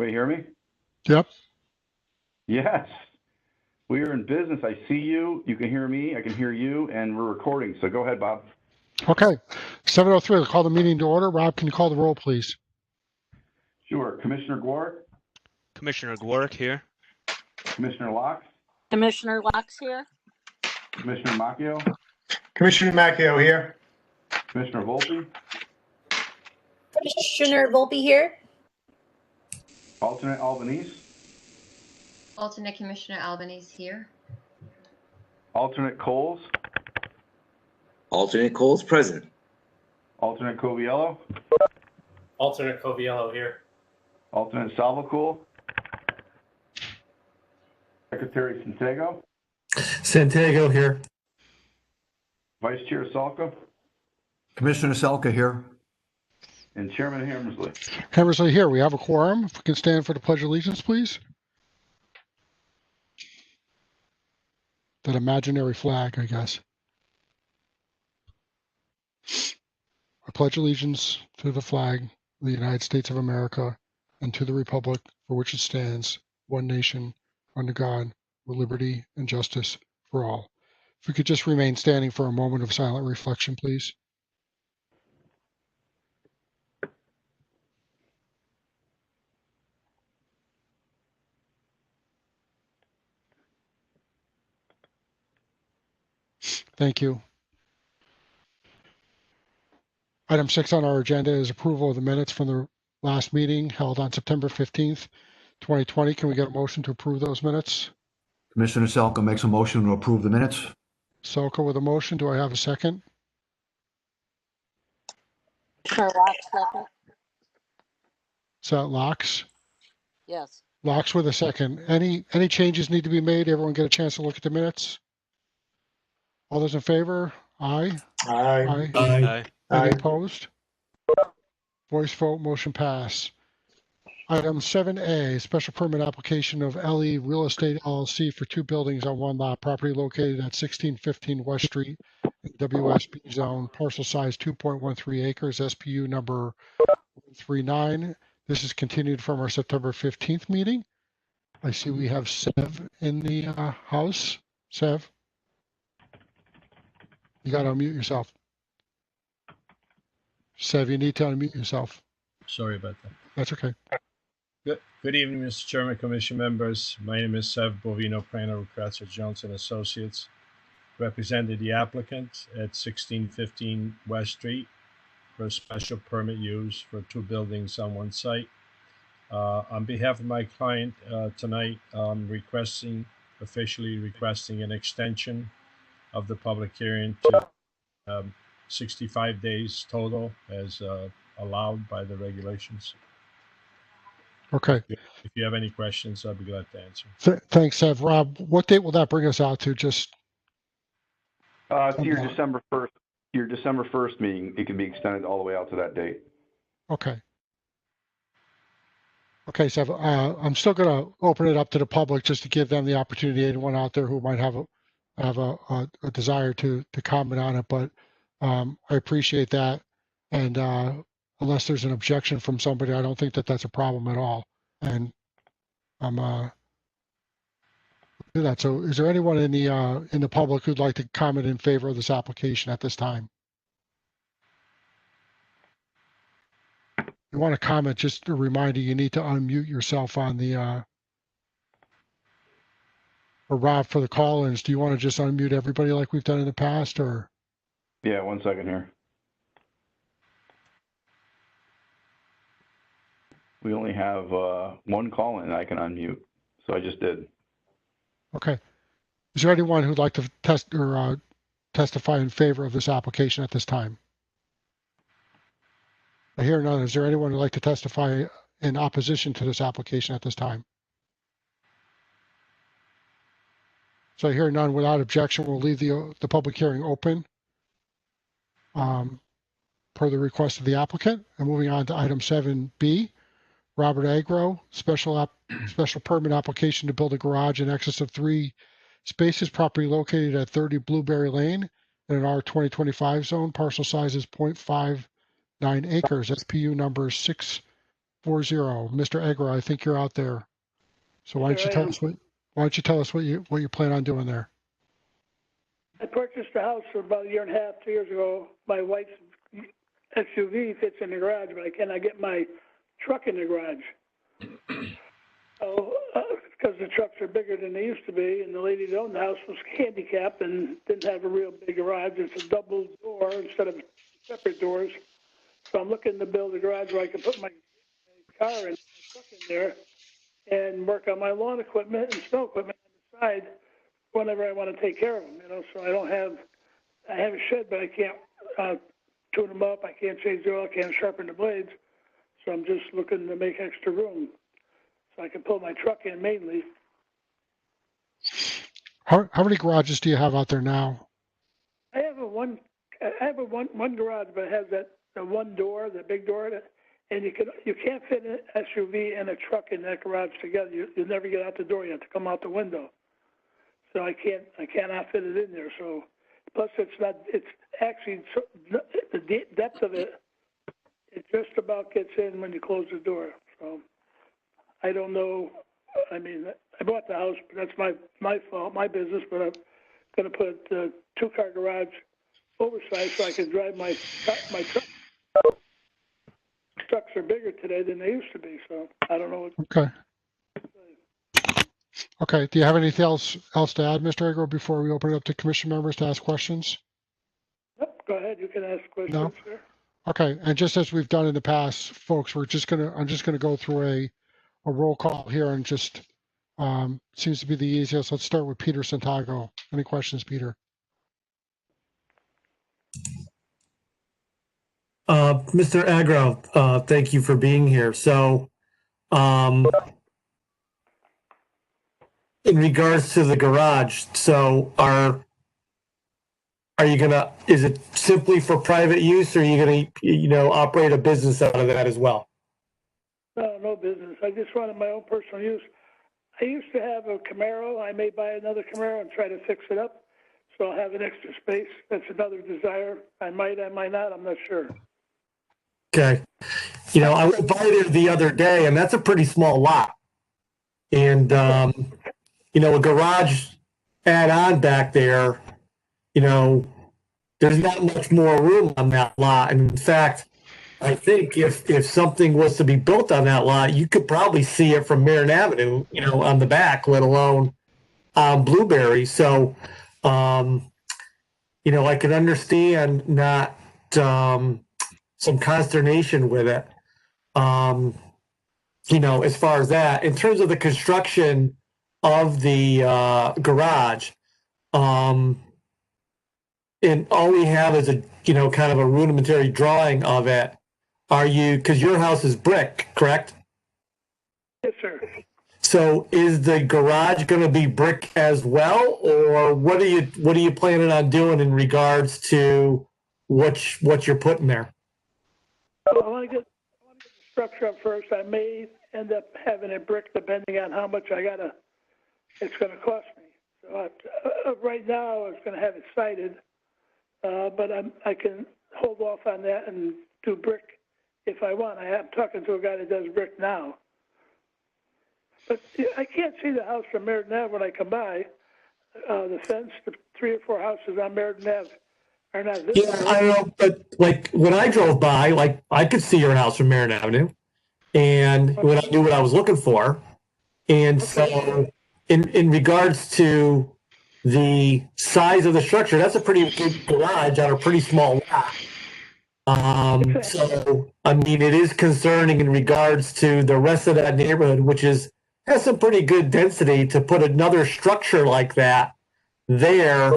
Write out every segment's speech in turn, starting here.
anybody hear me? Yep. Yes. We are in business. I see you. You can hear me. I can hear you, and we're recording. So go ahead, Bob. Okay. 7:03. I'll call the meeting to order. Rob, can you call the roll, please? Sure. Commissioner Gore? Commissioner Gwark here. Commissioner Locke? Commissioner Locke's here. Commissioner Macchio? Commissioner Macchio here. Commissioner Volpe? Commissioner Volpe here. Alternate Albanese? Alternate Commissioner Albanese here. Alternate Coles? Alternate Coles present. Alternate Coviello? Alternate Coviello here. Alternate Salvacool? Secretary Santiago? Santiago here. Vice Chair Salka? Commissioner Selka here. And Chairman Hammersley. Hammersley here. We have a quorum. If we can stand for the Pledge of Allegiance, please. That imaginary flag, I guess. I pledge allegiance to the flag of the United States of America and to the republic for which it stands, one nation, under God, with liberty and justice for all. If we could just remain standing for a moment of silent reflection, please. Thank you. Item 6 on our agenda is approval of the minutes from the last meeting held on September 15th, 2020. Can we get a motion to approve those minutes? Commissioner Selka makes a motion to approve the minutes. Selka with a motion. Do I have a second? Commissioner Locke, second. Is that Locks? Yes. Locks with a second. Any changes need to be made? Everyone get a chance to look at the minutes? All those in favor? Aye. Aye. Aye. Any opposed? Voice vote, motion pass. Item 7A, special permit application of LE Real Estate LLC for 2 buildings on 1 lot, property located at 1615 West Street, WSB zone, parcel size 2.13 acres, SPU number 139. This is continued from our September 15th meeting. I see we have Sev in the house. Sev? You got to unmute yourself. Sev, you need to unmute yourself. Sorry about that. That's okay. Good evening, Mr. Chairman, Commission members. My name is Sev Bovino, planner with Cottage Johnson Associates. Represented the applicant at 1615 West Street for a special permit use for 2 buildings on 1 site. On behalf of my client tonight, I'm officially requesting an extension of the public hearing to 65 days total as allowed by the regulations. Okay. If you have any questions, I'll be glad to answer. Thanks, Sev. Rob, what date will that bring us out to? Just To your December 1st. Your December 1st meeting, it can be extended all the way out to that date. okay. Okay, Sev. I'm still going to open it up to the public just to give them the opportunity. Anyone out there who might have a desire to comment on it, but I appreciate that. And unless there's an objection from somebody, I don't think that that's a problem at all. And I'm do that. So is there anyone in the public who'd like to comment in favor of this application at this time? If you want to comment, just a reminder, you need to unmute yourself on the or Rob, for the call-ins, do you want to just unmute everybody like we've done in the past, or? Yeah, 1 second here. We only have 1 call-in I can unmute, so I just did. Okay. Is there anyone who'd like to test or testify in favor of this application at this time? I hear none. Is there anyone who'd like to testify in opposition to this application at this time? So I hear none. Without objection, we'll leave the public hearing open per the request of the applicant. And moving on to item 7B, Robert Agro, special permit application to build a garage in excess of 3 spaces, property located at 30 Blueberry Lane in an R2025 zone. Parcel size is 0.59 acres. SPU number 4-0. Mr. Egger, I think you're out there. So why don't Sure you I tell am. us why don't you tell us what you plan on doing there? I purchased a house for about a year and a half, 2 years ago. My wife's SUV fits in the garage, but I cannot get my truck in the garage. So, because the trucks are bigger than they used to be, and the lady that owned the house was handicapped and didn't have a real big garage. It's a double door instead of separate doors. So I'm looking to build a garage where I can put my car and my truck in there and work on my lawn equipment and snow equipment on the side whenever I want to take care of them, so I have a shed, but I can't tune them up. I can't change the oil. I can't sharpen the blades. So I'm just looking to make extra room so I can pull my truck in mainly. How many garages do you have out there now? I have a one garage, but it has the one door, the big door, and you can't fit an SUV and a truck in that garage together. You'll never get out the door. You have to come out the window. So I cannot fit it in there. So plus it's actually the depth of it just about gets in when you close the door. So I don't know. I mean, I bought the house, but that's my fault, my business. But I'm going to put a 2-car garage oversized so I can drive my truck. Trucks are bigger today than they used to be. So I don't know. Okay. Okay. Do you have anything else to add, Mr. Egger, before we open it up to commission members to ask questions? Yep, go ahead. You can ask questions, No? sir. Okay. And just as we've done in the past, folks, I'm just gonna go through a roll call here and just seems to be the easiest. Let's start with Peter Santago. Any questions, Peter? Mr. Agro, thank you for being here. So, in regards to the garage, so are you is it simply for private use, or are you gonna, operate a business out of that as well? No business. I just wanted my own personal use. I used to have a Camaro. I may buy another Camaro and try to fix it up, so I'll have an extra space. That's another desire. I might not. I'm not sure. Okay. I went by there the other day, and that's a pretty small lot. And, a garage add-on back there, there's not much more room on that lot. And in fact, I think if something was to be built on that lot, you could probably see it from Marin Avenue, on the back, let alone on Blueberry. So, I can understand not some consternation with it. As far as that, in terms of the construction of the garage, and all we have is a kind of a rudimentary drawing of it. Because your house is brick, correct? Yes, sir. So is the garage going to be brick as well, or what are you planning on doing in regards to what you're putting there? I want to get the structure up first. I may end up having it brick depending on how much it's going to cost me. So right now I was going to have it sided, but I can hold off on that and do brick if I want. I'm talking to a guy that does brick now. But I can't see the house from Meriden Ave when I come by. The fence, the 3 or 4 houses on Meriden Ave are not visible. Yeah, I don't know, but like when I drove by, I could see your house from Marin Avenue, and when I knew what I was looking for. And so in regards to the size of the structure, that's a pretty big garage on a pretty small lot. So, I mean, it is concerning in regards to the rest of that neighborhood, which has some pretty good density. To put another structure like that there,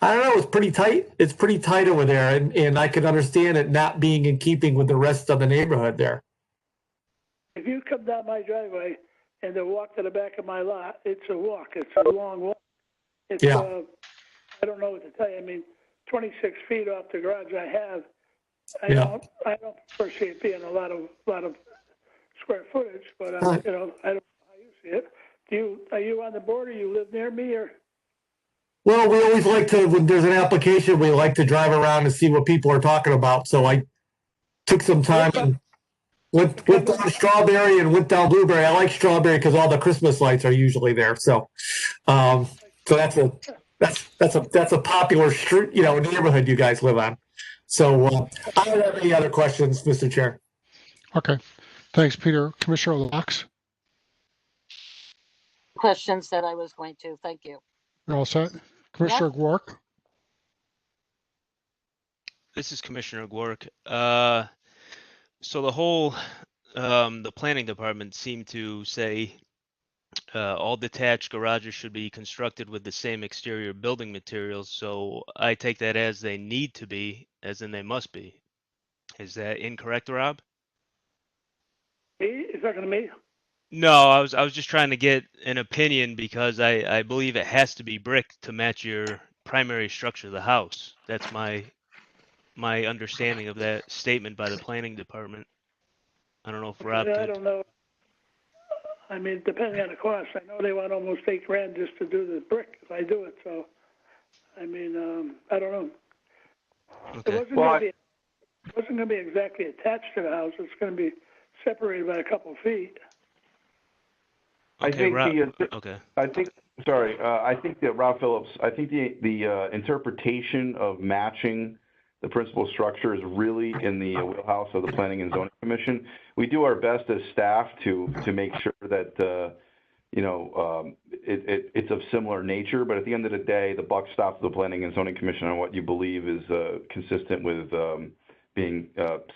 I don't know, it's pretty tight. It's pretty tight over there, and I can understand it not being in keeping with the rest of the neighborhood there. If you come down my driveway and then walk to the back of my lot, it's a walk. It's a long walk. It's, Yeah. I don't know what to tell you. I mean, 26 feet off the garage I have. I don't foresee it being a lot of square footage, but I don't know how you see it. Are you on the board, or you live near me, or? Well, we always like to, when there's an application, we like to drive around and see what people are talking about. So I took some time and with strawberry and with blueberry. I like strawberry because all the Christmas lights are usually there. So, so that's a popular street, neighborhood you guys live on. So I don't have any other questions, Mr. Chair. Okay. Thanks, Peter. Commissioner Locks, Questions that I was going to. Thank you. you're all set. Commissioner Gwark, This is Commissioner Gwark. So the planning department seemed to say all detached garages should be constructed with the same exterior building materials. So I take that as they need to be, as in they must be. Is that incorrect, Rob? Me? Is that gonna me? No, I was just trying to get an opinion because I believe it has to be brick to match your primary structure of the house. That's my understanding of that statement by the planning department. I don't know if Rob I could. don't know. I mean, depending on the cost, I know they want almost $8,000 just to do the brick if I do it. So, I mean, I don't know. Okay. It wasn't going to be exactly attached to the house. It's going to be separated by a couple of feet. I think Rob, okay. I think that Rob Phillips, I think the interpretation of matching the principal structure is really in the wheelhouse of the Planning and Zoning Commission. We do our best as staff to make sure that it's of similar nature, but at the end of the day, the buck stops with the Planning and Zoning Commission on what you believe is consistent with being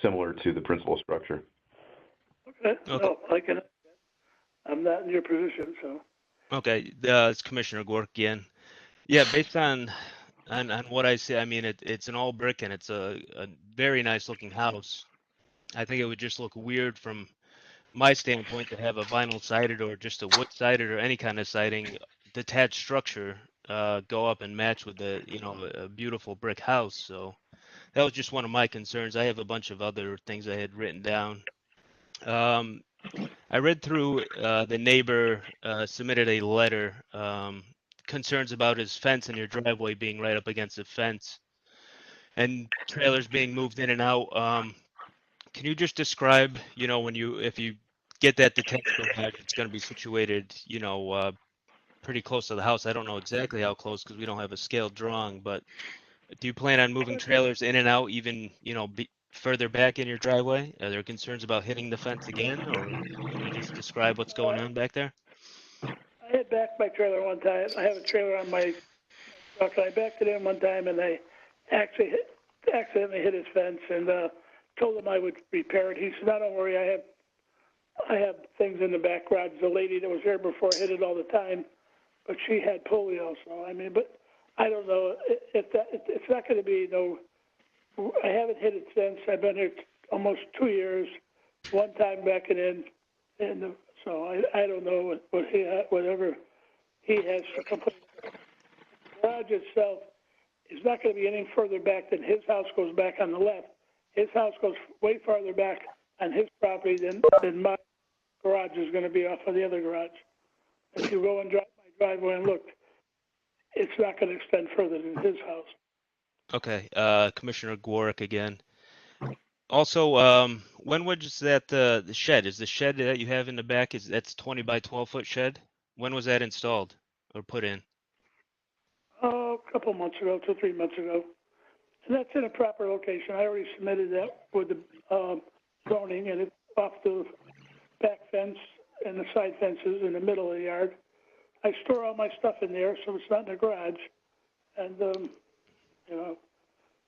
similar to the principal structure. Okay. No, I'm not in your position, so. Okay, it's Commissioner Gwark again. Yeah, based on what I see, I mean, it's an all brick and it's a very nice looking house. I think it would just look weird from my standpoint to have a vinyl sided or just a wood sided or any kind of siding detached structure go up and match with a beautiful brick house. So that was just one of my concerns. I have a bunch of other things I had written down. I read through the neighbor submitted a letter, concerns about his fence and your driveway being right up against the fence and trailers being moved in and out. Can you just describe, if you get that detached garage, it's going to be situated, pretty close to the house. I don't know exactly how close because we don't have a scaled drawing, but do you plan on moving trailers in and out even, further back in your driveway? Are there concerns about hitting the fence again, or can you just describe what's going on back there? I had backed my trailer one time. I have a trailer on my truck. I backed it in one time, and I accidentally hit his fence and told him I would repair it. He said, "No, don't worry. I have things in the back garage. The lady that was here before hit it all the time, but she had polio. So I mean, but I don't know if it's not going to be no. I haven't hit it since. I've been here almost 2 years. One time backing in, and so I don't know whatever he has to complain. The garage itself is not going to be any further back than his house goes back on the left. His house goes way farther back on his property than my garage is going to be off of the other garage. If you go and drive my driveway and look, it's not going to extend further than his house. Okay, Commissioner Gwark again. Also, when was that the shed? Is the shed that you have in the back that's 20 by 12-foot shed? When was that installed or put in? Oh, a couple months ago, 2 or 3 months ago. And that's in a proper location. I already submitted that with the zoning, and it's off the back fence and the side fences in the middle of the yard. I store all my stuff in there, so it's not in the garage. And,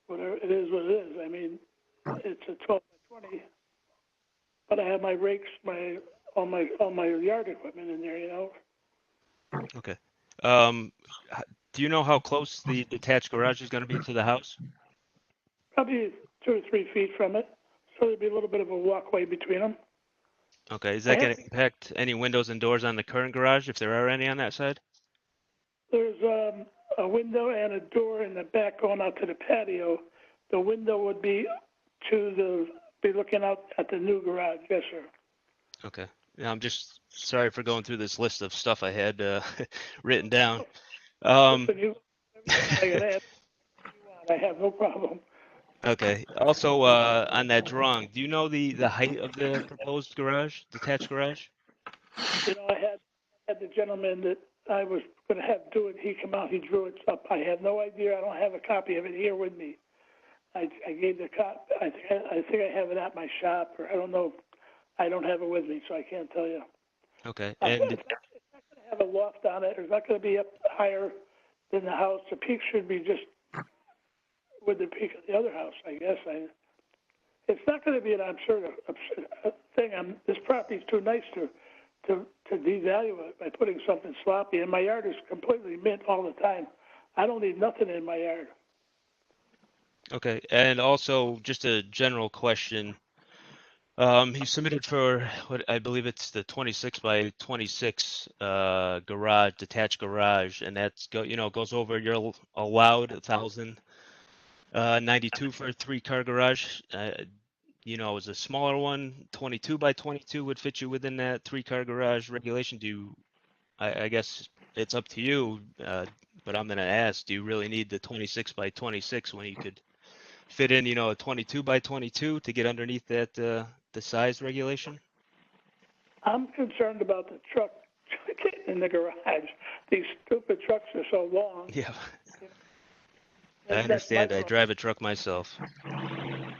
whatever it is what it is. I mean, it's a 12 by 20, but I have my rakes, all my yard equipment in there, Okay. Do you know how close the detached garage is going to be to the house? Probably 2 or 3 feet from it, so there'd be a little bit of a walkway between them. Okay. Is that going to impact any windows and doors on the current garage, if there are any on that side? There's a window and a door in the back going out to the patio. The window would be looking out at the new garage. Yes, sir. Okay. Yeah, I'm just sorry for going through this list of stuff I had written down. Listen, I have no problem. Okay. Also, on that drawing, do you know the height of the proposed garage, detached garage? You know, I had the gentleman that I was going to have do it. He come out, he drew it up. I have no idea. I don't have a copy of it here with me. I gave the cop. I think I have it at my shop, or I don't know. I don't have it with me, so I can't tell you. Okay. It's And not going to have a loft on it. It's not going to be up higher than the house. The peak should be just with the peak of the other house, I guess. It's not going to be an absurd thing. This property's too nice to devalue it by putting something sloppy. And my yard is completely mint all the time. I don't need nothing in my yard. okay. And also, just a general question. He submitted for what I believe it's the 26 by 26 garage, detached garage, and that's goes over your allowed 1,092 for a 3-car garage. It was a smaller one, 22 by 22 would fit you within that 3-car garage regulation. I guess it's up to you, but I'm gonna ask, do you really need the 26 by 26 when you could fit in, a 22 by 22 to get underneath that the size regulation? I'm concerned about the truck in the garage. These stupid trucks are so long. Yeah, I And that's my understand. I problem. drive a truck myself. And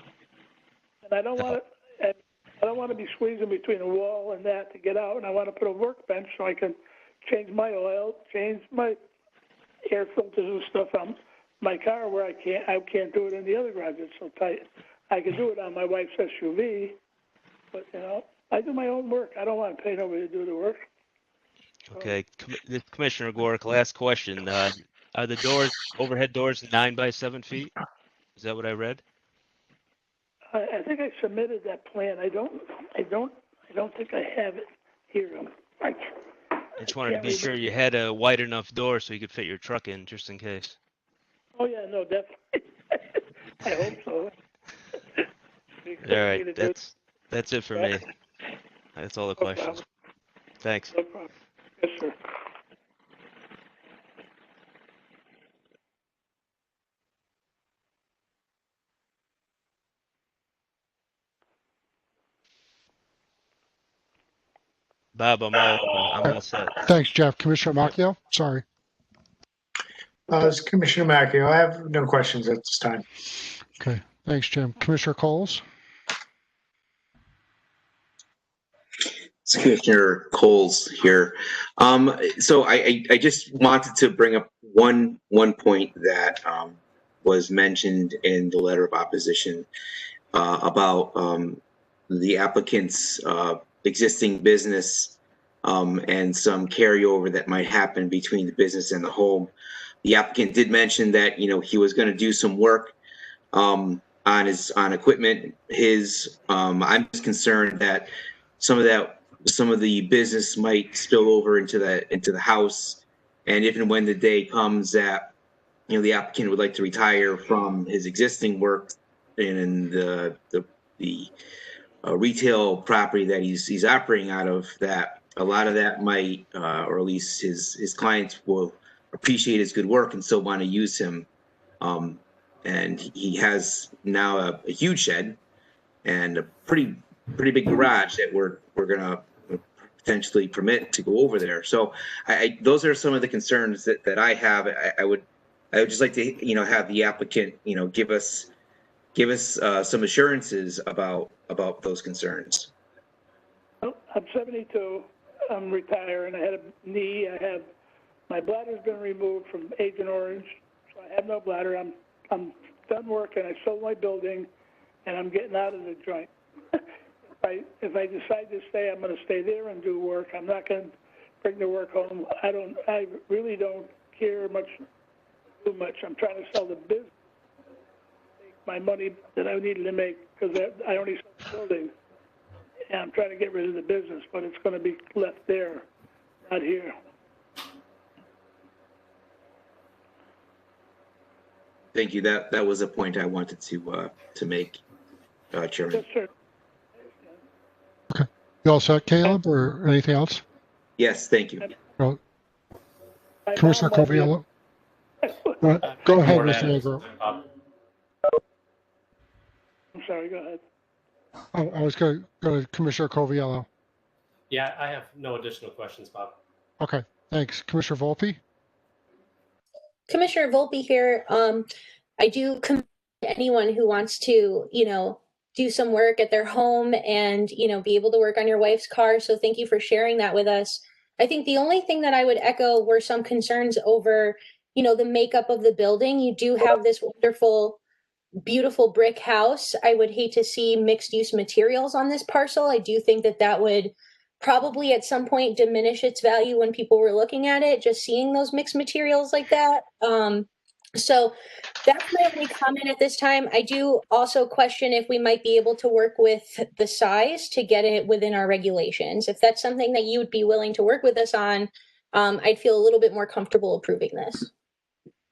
I don't want to be squeezing between a wall and that to get out. And I want to put a workbench so I can change my oil, change my air filters and stuff on my car where I can't do it in the other garage. It's so tight. I can do it on my wife's SUV, but I do my own work. I don't want to pay nobody to do the work. Okay, Commissioner Gork, last question. Are the overhead doors 9 by 7 feet? Is that what I read? I think I submitted that plan. I don't think I have it here. I just wanted to be sure you had a wide enough door so you could fit your truck in, just in case. Oh yeah, no, definitely. I hope so. All right, that's it for me. That's all the questions. Problem. Thanks. No problem. Yes, sir. Bob, I'm all set. Thanks, Jeff. Commissioner Macchio? Sorry. It's Commissioner Macchio. I have no questions at this time. Okay. Thanks, Jim. Commissioner Coles? It's Commissioner Coles here. So I just wanted to bring up one point that was mentioned in the letter of opposition about the applicant's existing business and some carryover that might happen between the business and the home. The applicant did mention that he was going to do some work on equipment. I'm just concerned that some of the business might spill over into the house, and if and when the day comes that the applicant would like to retire from his existing work in the retail property that he's operating out of, that a lot of that might, or at least his clients will appreciate his good work and still want to use him. And he has now a huge shed and a pretty big garage that we're gonna potentially permit to go over there. So those are some of the concerns that I have. I would just like to have the applicant give us some assurances about those concerns. Well, I'm 72. I'm retired, and I had a knee. My bladder's been removed from Agent Orange, so I have no bladder. I'm done working. I sold my building, and I'm getting out of the joint. If I decide to stay, I'm going to stay there and do work. I'm not going to bring the work home. I really don't care too much. I'm trying to sell the business, make my money that I needed to make, because I only sold the building, and I'm trying to get rid of the business, but it's going to be left there, not here. Thank you. That was a point I wanted to make, Chairman. Yes, sir. Okay. You all set, Caleb, or anything else? Yes, thank you. Well, Commissioner Coviello? Go ahead, Mr. Negro. sorry, go ahead. Oh, I was going to go to Commissioner Coviello. Yeah, I have no additional questions, Bob. Okay, thanks. Commissioner Volpe? Commissioner Volpe here. I do commend anyone who wants to, do some work at their home and, be able to work on your wife's car. So thank you for sharing that with us. I think the only thing that I would echo were some concerns over, the makeup of the building. You do have this wonderful, beautiful brick house. I would hate to see mixed use materials on this parcel. I do think that that would probably at some point diminish its value when people were looking at it, just seeing those mixed materials like that. So that's my only comment at this time. I do also question if we might be able to work with the size to get it within our regulations. If that's something that you would be willing to work with us on, I'd feel a little bit more comfortable approving this.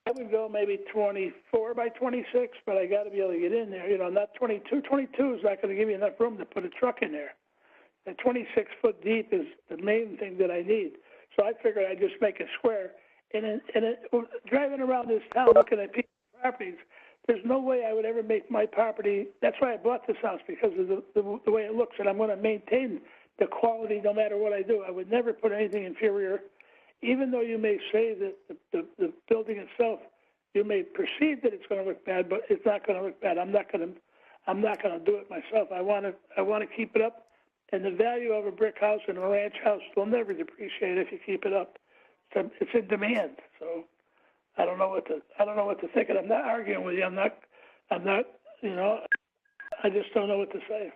I would go maybe 24 by 26, but I got to be able to get in there. Not 22. 22 is not going to give you enough room to put a truck in there. And 26 foot deep is the main thing that I need. So I figured I'd just make it square. And driving around this town looking at people's properties, there's no way I would ever make my property. That's why I bought this house, because of the way it looks, and I'm going to maintain the quality no matter what I do. I would never put anything inferior, even though you may say that the building itself, you may perceive that it's going to look bad, but it's not going to look bad. I'm not going to do it myself. I want to keep it up, and the value of a brick house and a ranch house will never depreciate if you keep it up. It's in demand, so I don't know what to think. And I'm not arguing with you. I'm not. I just don't know what to say.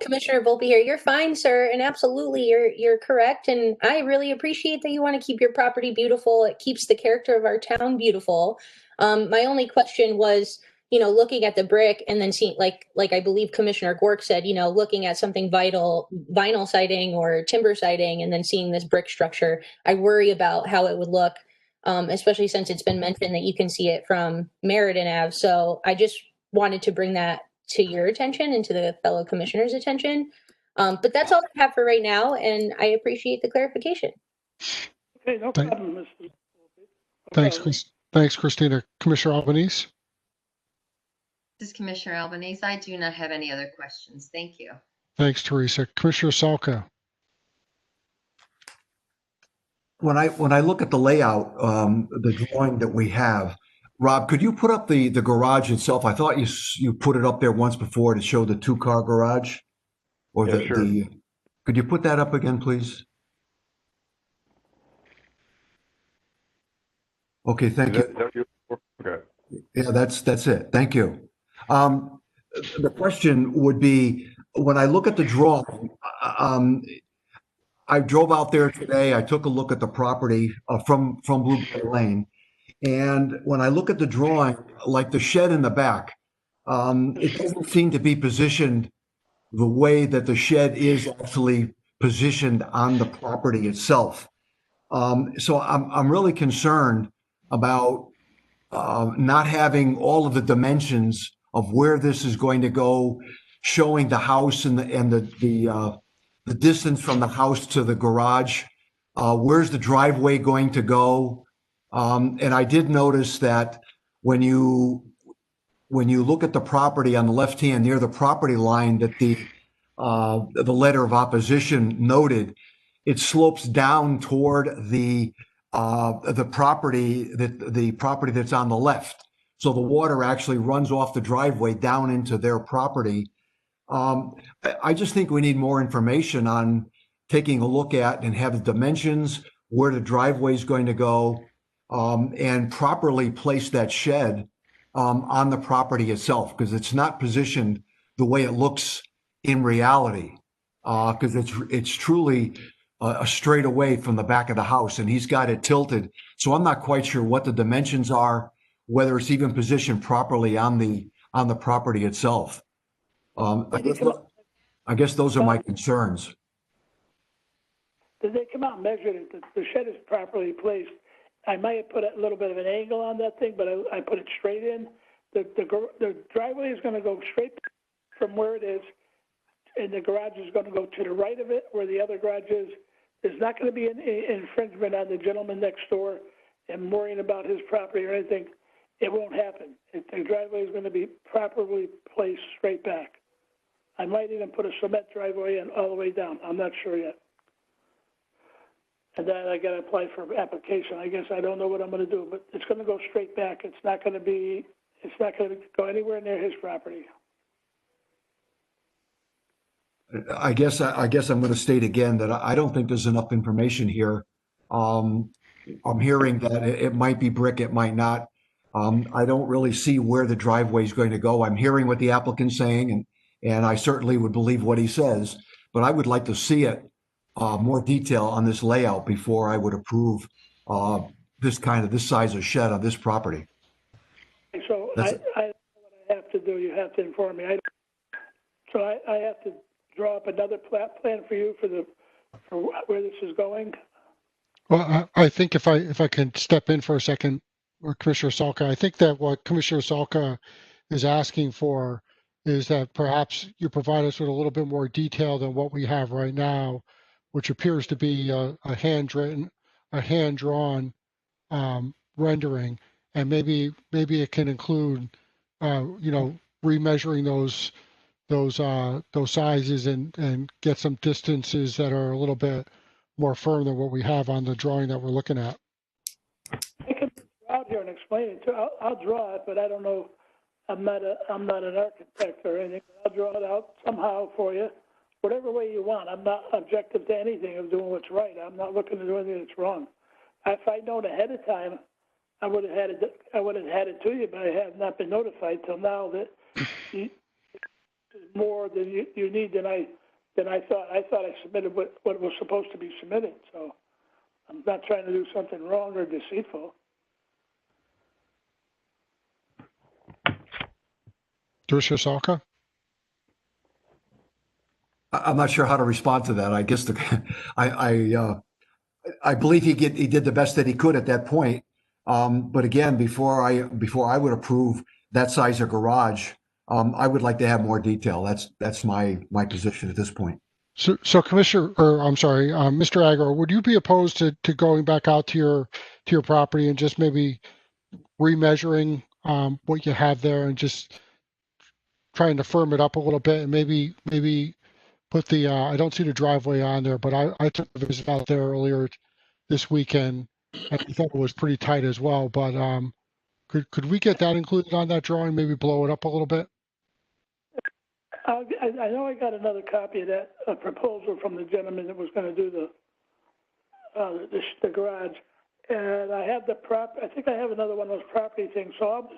Commissioner Volpe here. You're fine, sir, and absolutely, you're correct. And I really appreciate that you want to keep your property beautiful. It keeps the character of our town beautiful. My only question was, looking at the brick and then seeing, like I believe Commissioner Gork said, looking at something vinyl siding or timber siding, and then seeing this brick structure, I worry about how it would look, especially since it's been mentioned that you can see it from Meriden Ave. So I just wanted to bring that to your attention and to the fellow commissioners' attention. But that's all I have for right now, and I appreciate the clarification. Okay, no problem, Mr. Thanks, Christina. Commissioner Albanese? This is Commissioner Albanese. I do not have any other questions. Thank you. Thanks, Teresa. Commissioner Salka? When I look at the layout, the drawing that we have, Rob, could you put up the garage itself? I thought you put it up there once before to show the 2-car garage, or Yeah, sure. Could you put that up again, please? Okay, thank you. Okay. Yeah, that's it. Thank you. The question would be, when I look at the drawing, I drove out there today. I took a look at the property from Blueberry Lane. And when I look at the drawing, like the shed in the back, it doesn't seem to be positioned the way that the shed is actually positioned on the property itself. So I'm really concerned about not having all of the dimensions of where this is going to go, showing the house and the distance from the house to the garage. Where's the driveway going to go? And I did notice that when you look at the property on the left hand near the property line that the letter of opposition noted, it slopes down toward the property that's on the left. So the water actually runs off the driveway down into their property. I just think we need more information on taking a look at and have the dimensions, where the driveway is going to go, and properly place that shed on the property itself, because it's not positioned the way it looks in reality, because it's truly a straight away from the back of the house, and he's got it tilted. So I'm not quite sure what the dimensions are, whether it's even positioned properly on the property itself. I guess those are my concerns. Did they come out and measure it? The shed is properly placed. I might have put a little bit of an angle on that thing, but I put it straight in. The driveway is going to go straight from where it is, and the garage is going to go to the right of it, where the other garage is. There's not going to be an infringement on the gentleman next door and worrying about his property or anything. it won't happen. The driveway is going to be properly placed straight back. I might even put a cement driveway in all the way down. I'm not sure yet. And then I got to apply for application. I guess I don't know what I'm going to do, but it's going to go straight back. It's not going to go anywhere near his property. I guess I'm going to state again that I don't think there's enough information here. I'm hearing that it might be brick, it might not. I don't really see where the driveway is going to go. I'm hearing what the applicant's saying, and I certainly would believe what he says, but I would like to see it more detail on this layout before I would approve this size of shed on this property. So I know what I have to do. You have to inform me. So I have to draw up another plan for you for where this is going. Well, I think if I can step in for a second, Commissioner Salka, I think that what Commissioner Salka is asking for is that perhaps you provide us with a little bit more detail than what we have right now, which appears to be a hand-drawn rendering, and maybe it can include, remeasuring those sizes and get some distances that are a little bit more firm than what we have on the drawing that we're looking at. I can go out here and explain it too. I'll draw it, but I don't know. I'm not an architect or anything. I'll draw it out somehow for you, whatever way you want. I'm not objective to anything of doing what's right. I'm not looking to do anything that's wrong. If I'd known ahead of time, I would have had it to you, but I have not been notified till now that more than you need than I thought. I thought I submitted what was supposed to be submitted. So I'm not trying to do something wrong or deceitful. Commissioner Salka? I'm not sure how to respond to that. I guess I believe he did the best that he could at that point. But again, before I would approve that size of garage, I would like to have more detail. That's my position at this point. So Commissioner, or I'm sorry, Mr. Agro, would you be opposed to going back out to your property and just maybe remeasuring what you have there and just trying to firm it up a little bit and maybe put the I don't see the driveway on there, but I took a visit out there earlier this weekend and I thought it was pretty tight as well. But could we get that included on that drawing? Maybe blow it up a little bit. I know I got another copy of that proposal from the gentleman that was going to do the garage, and I have I think I have another one of those property things. So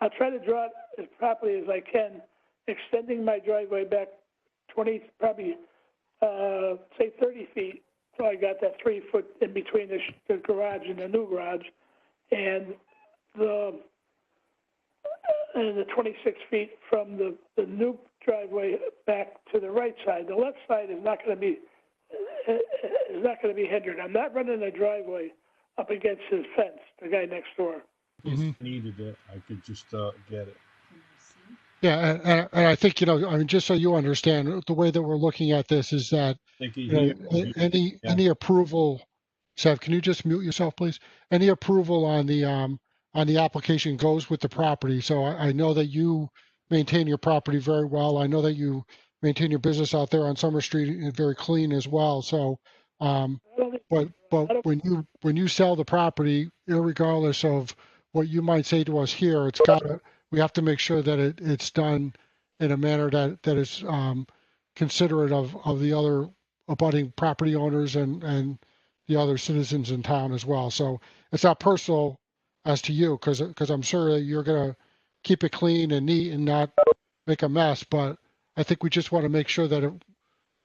I'll try to draw it as properly as I can, extending my driveway back 20, probably say 30 feet. So I got that 3 foot in between the garage and the new garage, and the 26 feet from the new driveway back to the right side. The left side is not going to be hindered. I'm not running a driveway up against his fence, the guy next door. If I needed it, I could just get it. Yeah, and I think, just so you understand, the way that we're looking at this is that any approval, Sev, can you just mute yourself, please? Any approval on the application goes with the property. So I know that you maintain your property very well. I know that you maintain your business out there on Summer Street very clean as well. So, but when you sell the property, irregardless of what you might say to us here, we have to make sure that it's done in a manner that is considerate of the other abutting property owners and the other citizens in town as well. So it's not personal as to you, because I'm sure that you're going to keep it clean and neat and not make a mess. But I think we just want to make sure that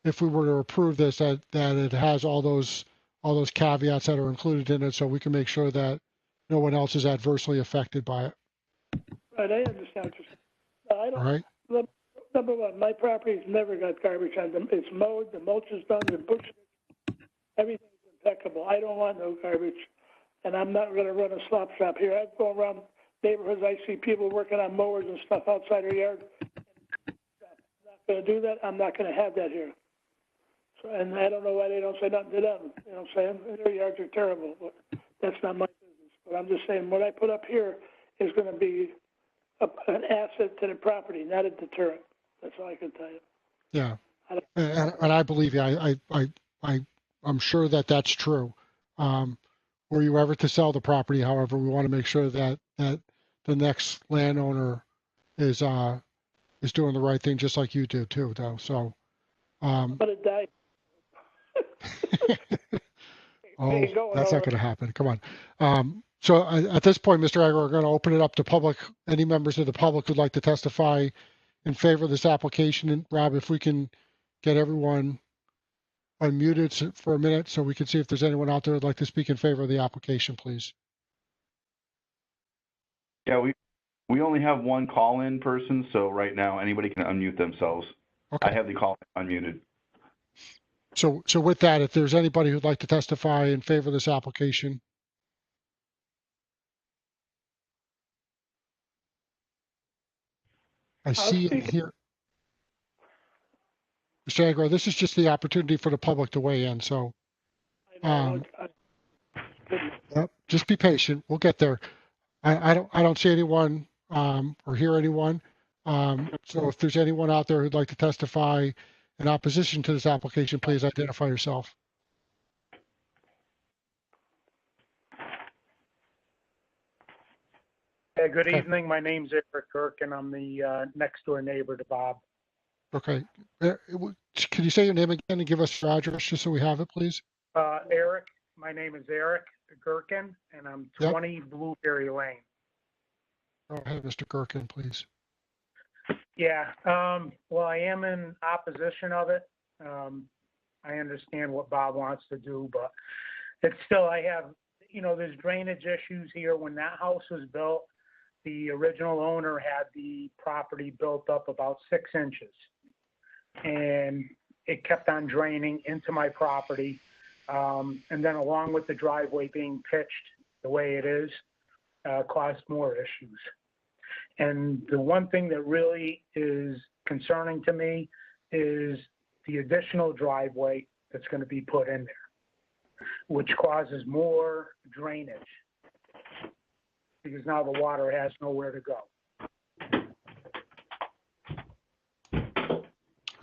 if we were to approve this, that it has all those caveats that are included in it, so we can make sure that no one else is adversely affected by it. Right, I understand what you're saying. I don't. All right. Number one, my property's never got garbage on them. It's mowed, the mulch is done, the bush, everything's impeccable. I don't want no garbage, and I'm not going to run a slop shop here. I go around neighborhoods, I see people working on mowers and stuff outside their yard. I'm not going to do that. I'm not going to have that here. So, and I don't know why they don't say nothing to them. You know what I'm saying? Their yards are terrible, but that's not my business. But I'm just saying what I put up here is going to be an asset to the property, not a deterrent. That's all I can tell you. Yeah. And I believe you. I'm sure that that's true. Were you ever to sell the property, however, we want to make sure that the next landowner is doing the right thing, just like you do too, though. So. But it died. Oh, that's not going to happen. Come on. So at this point, Mr. Aguirre, we're going to open it up to public. Any members of the public who'd like to testify in favor of this application. And Rob, if we can get everyone unmuted for a minute so we can see if there's anyone out there who'd like to speak in favor of the application, please. Yeah, we only have one call-in person, so right now anybody can unmute themselves. Okay. I have the call unmuted. So with that, if there's anybody who'd like to testify in favor of this application. I see it here. Mr. Aguirre, this is just the opportunity for the public to weigh in. So just be patient. We'll get there. I don't see anyone or hear anyone. So if there's anyone out there who'd like to testify in opposition to this application, please identify yourself. Good evening. My name's Eric Kirk, and I'm the next door neighbor to Bob. Okay. Can you say your name again and give us your address just so we have it, please? Eric. My name is Eric Gherkin, and I'm 20 Blueberry Lane. Go ahead, Mr. Gherkin, please. Yeah. Well, I am in opposition of it. I understand what Bob wants to do, but it's still, I have, there's drainage issues here. When that house was built, the original owner had the property built up about 6 inches, and it kept on draining into my property. And then along with the driveway being pitched the way it is, caused more issues. And the one thing that really is concerning to me is the additional driveway that's going to be put in there, which causes more drainage because now the water has nowhere to go.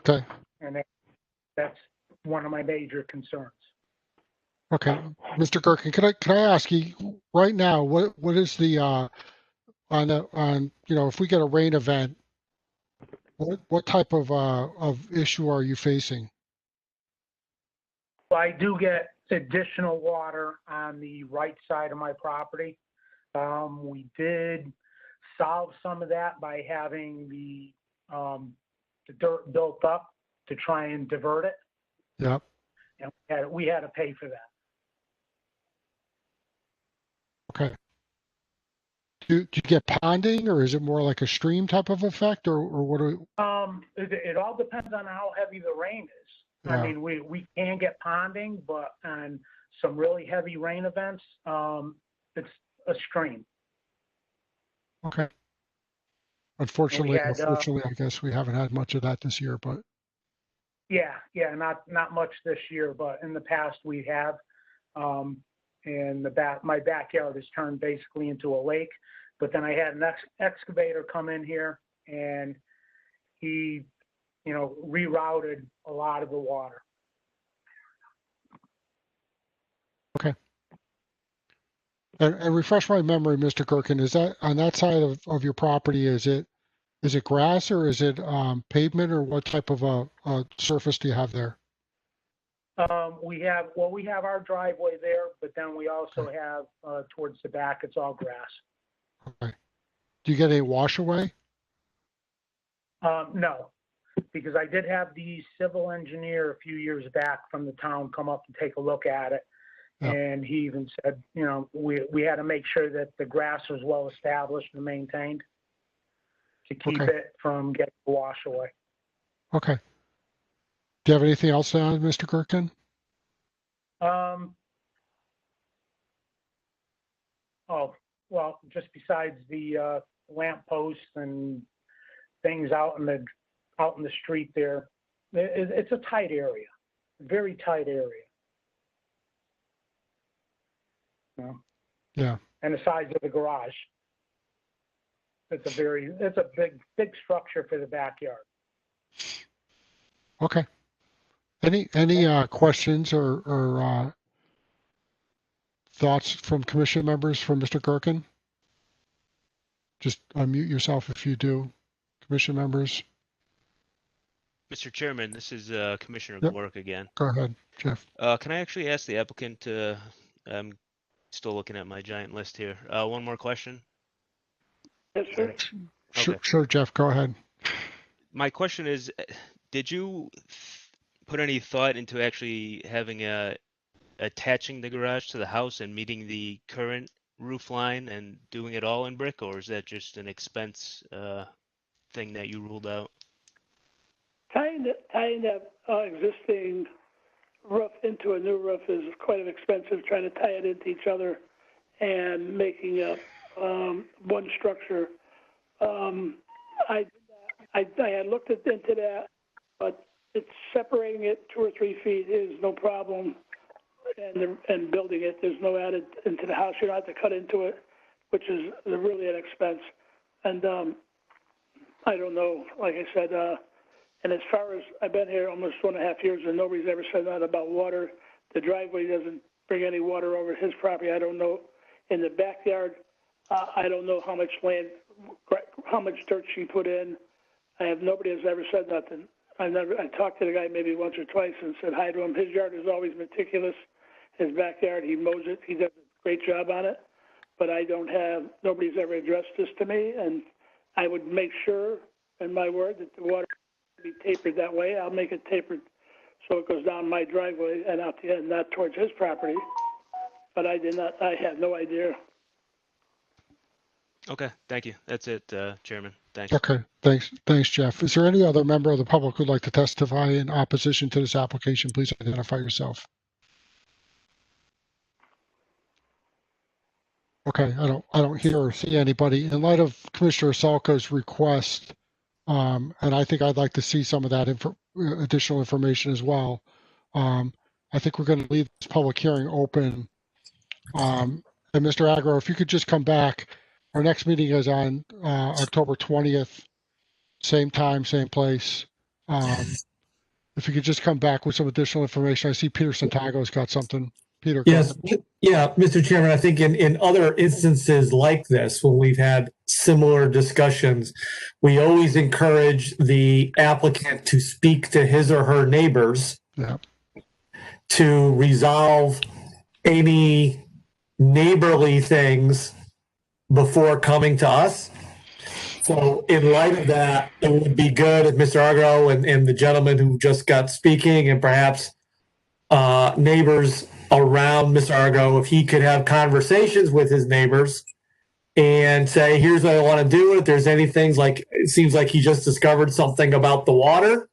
Okay. And that's one of my major concerns. Okay, Mr. Gherkin, can I ask you right now, what is the if we get a rain event, what type of issue are you facing? Well, I do get additional water on the right side of my property. We did solve some of that by having the dirt built up to try and divert it. Yep. And we had to pay for that. Okay. Do you get ponding, or is it more like a stream type of effect, or what? It all depends on how heavy the rain is. Yeah. I mean, we can get ponding, but on some really heavy rain events, it's a stream. Okay. Unfortunately, I guess we haven't had much of that this year, but. Yeah, not much this year, but in the past we have. And my backyard is turned basically into a lake. But then I had an excavator come in here, and he, rerouted a lot of the water. Okay. And refresh my memory, Mr. Gherkin, is that on that side of your property, is it grass, or is it pavement, or what type of a surface do you have there? We have our driveway there, but then we also have towards the back, it's all grass. Okay. Do you get any wash away? No, because I did have the civil engineer a few years back from the town come up and take a look at it. Yeah. And he even said, we had to make sure that the grass was well established and maintained to keep it from getting washed away. Okay. Do you have anything else to add, Mr. Gherkin? Well, just besides the lamp posts and things out in the street there, it's a tight area, very tight area. Yeah. And the size of the garage. it's a big structure for the backyard. Okay. Any questions or thoughts from commission members from Mr. Gerken? Just unmute yourself if you do, commission members. Mr. Chairman, this is Commissioner Yep. Glork again. Go ahead, Jeff. Can I actually ask the applicant to, I'm still looking at my giant list here. One more question? Yes, sir. Sure, Jeff, go ahead. My question is, did you put any thought into actually having attaching the garage to the house and meeting the current roof line and doing it all in brick, or is that just an expense thing that you ruled out? Tying that existing roof into a new roof is quite expensive, trying to tie it into each other and making one structure. I had looked into that, but it's separating it 2 or 3 feet is no problem, and building it, there's no added into the house. You don't have to cut into it, which is really an expense. And I don't know, like I said, and as far as I've been here almost 1.5 years, and nobody's ever said that about water. The driveway doesn't bring any water over his property. I don't know. In the backyard, I don't know how much dirt she put in. Nobody has ever said nothing. I talked to the guy maybe once or twice and said hi to him. His yard is always meticulous. His backyard, he mows it. He does a great job on it. But nobody's ever addressed this to me, and I would make sure, in my word, that the water be tapered that way. I'll make it tapered so it goes down my driveway and out the end, not towards his property. But I had no idea. Okay, thank you. That's it, Chairman. Thanks. Okay, thanks, Jeff. Is there any other member of the public who'd like to testify in opposition to this application? Please identify yourself. Okay, I don't hear or see anybody. In light of Commissioner Salko's request, and I think I'd like to see some of that additional information as well. I think we're going to leave this public hearing open. And Mr. Agro, if you could just come back, our next meeting is on October 20th, same time, same place. If you could just come back with some additional information. I see Peter Santago's got something. Peter, go Yes, ahead. yeah, Mr. Chairman, I think in other instances like this, when we've had similar discussions, we always encourage the applicant to speak to his or her neighbors to resolve any neighborly things before coming to us. So in light of that, it would be good if Mr. Agro and the gentleman who just got speaking, and perhaps neighbors around Mr. Argo, if he could have conversations with his neighbors and say, here's what I want to do. If there's any things, like it seems like he just discovered something about the water.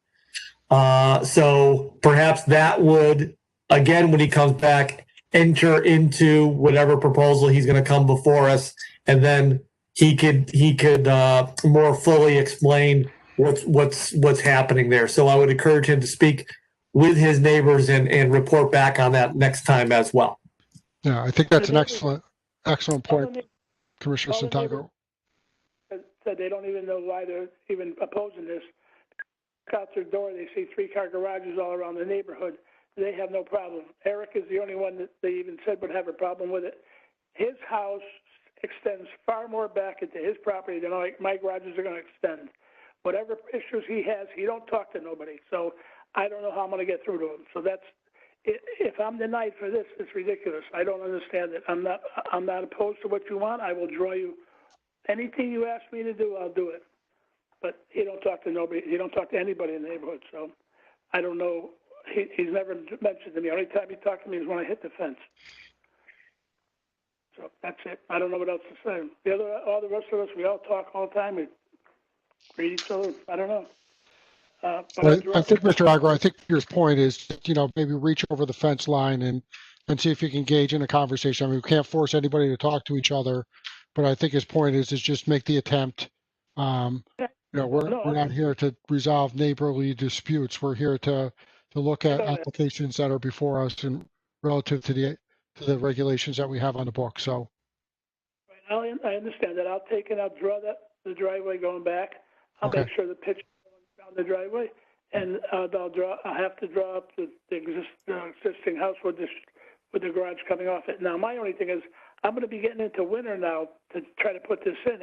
So perhaps that would, again, when he comes back, enter into whatever proposal he's going to come before us, and then he could more fully explain what's happening there. So I would encourage him to speak with his neighbors and report back on that next time as well. Yeah, I think that's an excellent point, Commissioner Santago. Said they don't even know why they're even opposing this. Out their door, they see 3-car garages all around the neighborhood. They have no problem. Eric is the only one that they even said would have a problem with it. His house extends far more back into his property than my garages are going to extend. Whatever issues he has, he don't talk to nobody. So I don't know how I'm going to get through to him. So if I'm denied for this, it's ridiculous. I don't understand it. I'm not opposed to what you want. I will draw you anything you ask me to do. I'll do it. But he don't talk to nobody. He don't talk to anybody in the neighborhood. So I don't know. He's never mentioned to me. The only time he talked to me is when I hit the fence. So that's it. I don't know what else to say. All the rest of us, we all talk all the time. We greet each other. I don't know. I think, Mr. Agro, I think your point is, maybe reach over the fence line and see if you can engage in a conversation. I mean, we can't force anybody to talk to each other, but I think his point is just make the attempt. We're not here to resolve neighborly disputes. We're here to look at applications that are before us and relative to the regulations that we have on the book. So I understand that. I'll take and I'll draw that the driveway going back. I'll Okay. make sure the pitch down the driveway, and I'll have to draw up the existing house with the garage coming off it. Now, my only thing is, I'm going to be getting into winter now to try to put this in.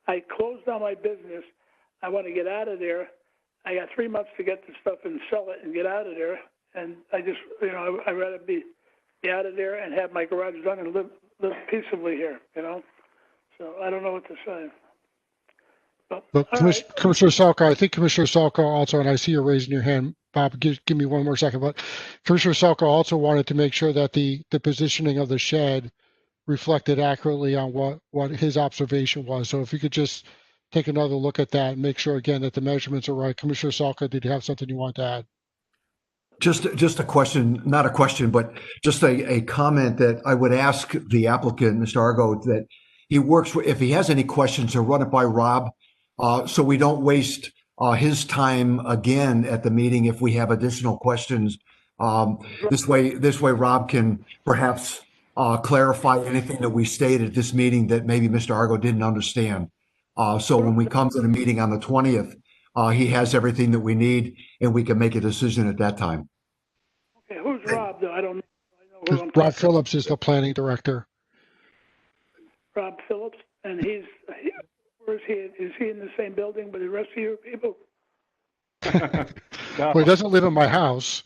I closed down my business. I want to get out of there. I got 3 months to get the stuff and sell it and get out of there. And I just, I'd rather be out of there and have my garage done and live peaceably here, So I don't know what to say. But Commissioner Salko, I think Commissioner Salko also, and I see you're raising your hand, Bob, give me one more second, but Commissioner Salko also wanted to make sure that the positioning of the shed reflected accurately on what his observation was. So if you could just take another look at that and make sure again that the measurements are right. Commissioner Salko, did you have something you want to add? Just a question, not a question, but just a comment that I would ask the applicant, Mr. Argo, that he works with, if he has any questions, to run it by Rob, so we don't waste his time again at the meeting if we have additional questions. This way, Rob can perhaps clarify anything that we stated at this meeting that maybe Mr. Argo didn't understand. So when we come to the meeting on the 20th, he has everything that we need, and we can make a decision at that time. Okay, who's Rob, though? I don't know who I'm Rob talking Phillips is the planning director. Rob Phillips, and where is he? Is he in the same building with the rest of you people? Well, he doesn't live in my house,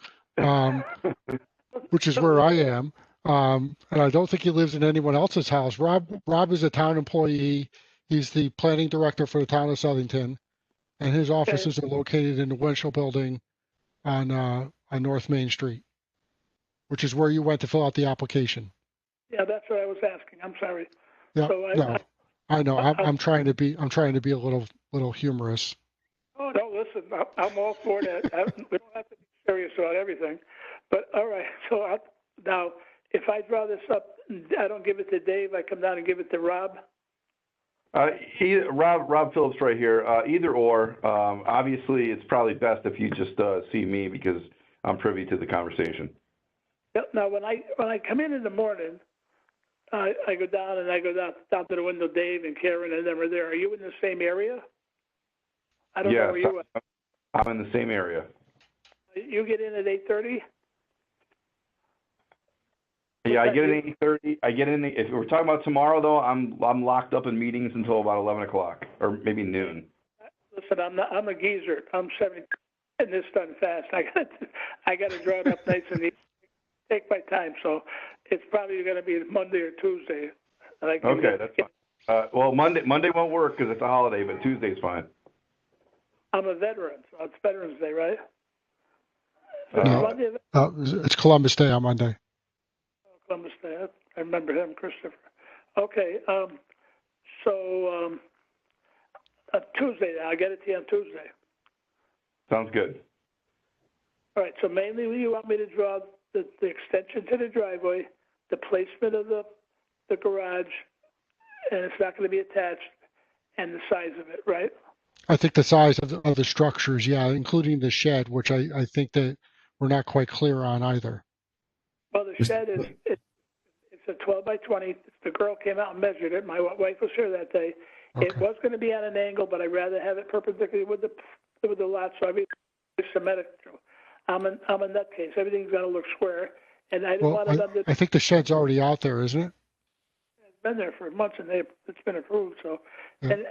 which is where I am. And I don't think he lives in anyone else's house. Rob is a town employee. He's the planning director for the town of Southington, and his offices are located in the Winchell building on North Main Street, which is where you went to fill out the application. Yeah, that's what I was asking. I'm sorry. Yeah, So I know. I'm trying to be a little humorous. Oh no, listen, I'm all for that. We don't have to be serious about everything, but all right. So now, if I draw this up, I don't give it to Dave. I come down and give it to Rob. Rob Phillips right here. Either or. Obviously, it's probably best if you just see me because I'm privy to the conversation. Now, when I come in the morning, I go down down to the window. Dave and Karen and them are there. Are you in the same area? I don't know where you are. I'm in the same area. You get in at 8:30. Yeah, I get in at 8:30. I get in. If we're talking about tomorrow, though, I'm locked up in meetings until about 11 o'clock or maybe noon. Listen, I'm a geezer. I'm 70, and this done fast. I got to draw it up nice and neat. Take my time, so it's probably going to be Monday or Tuesday. Okay, that's fine. Well, Monday won't work because it's a holiday, but Tuesday's fine. I'm a veteran, so it's Veterans Day, right? It's Columbus Day on Monday. Columbus Day. I remember him, Christopher. Okay, so Tuesday. I'll get it to you on Tuesday. Sounds good. All right. So mainly, you want me to draw the extension to the driveway, the placement of the garage, and it's not going to be attached, and the size of it, right? I think the size of the structures, yeah, including the shed, which I think that we're not quite clear on either. Well, the shed it's a 12 by 20. The girl came out and measured it. My wife was here that day. Okay. It was going to be at an angle, but I'd rather have it perpendicular with the lot, so everything is symmetric. I'm in that case. Everything's got to look square, and I didn't want it under. I think the shed's already out there, isn't it? It's been there for months, and it's been approved. So, yeah. And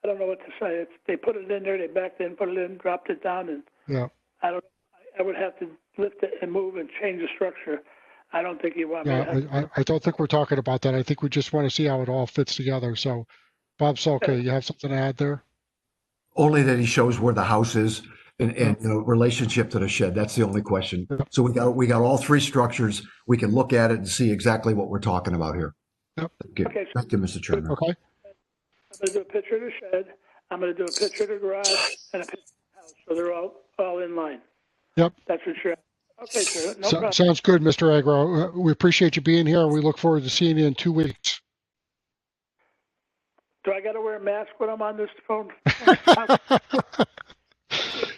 I don't know what to say. They put it in there. They backed in, put it in, dropped it down, and yeah. I would have to lift it and move and change the structure. I don't think you want me to. I don't think we're talking about that. I think we just want to see how it all fits together. So, Bob Salka, you have something to add there? Only that he shows where the house is and relationship to the shed. That's the only question. Yeah. So we got all three structures. We can look at it and see exactly what we're talking about here. Yep. Thank you. Okay, thank you, Mr. Chairman. Okay. I'm going to do a picture of the shed. I'm going to do a picture of the garage and a picture of the house, so they're all in line. Yep. That's for sure. Okay, sir. No problem. Sounds good, Mr. Agro. We appreciate you being here, and we look forward to seeing you in 2 weeks. Do I got to wear a mask when I'm on this phone?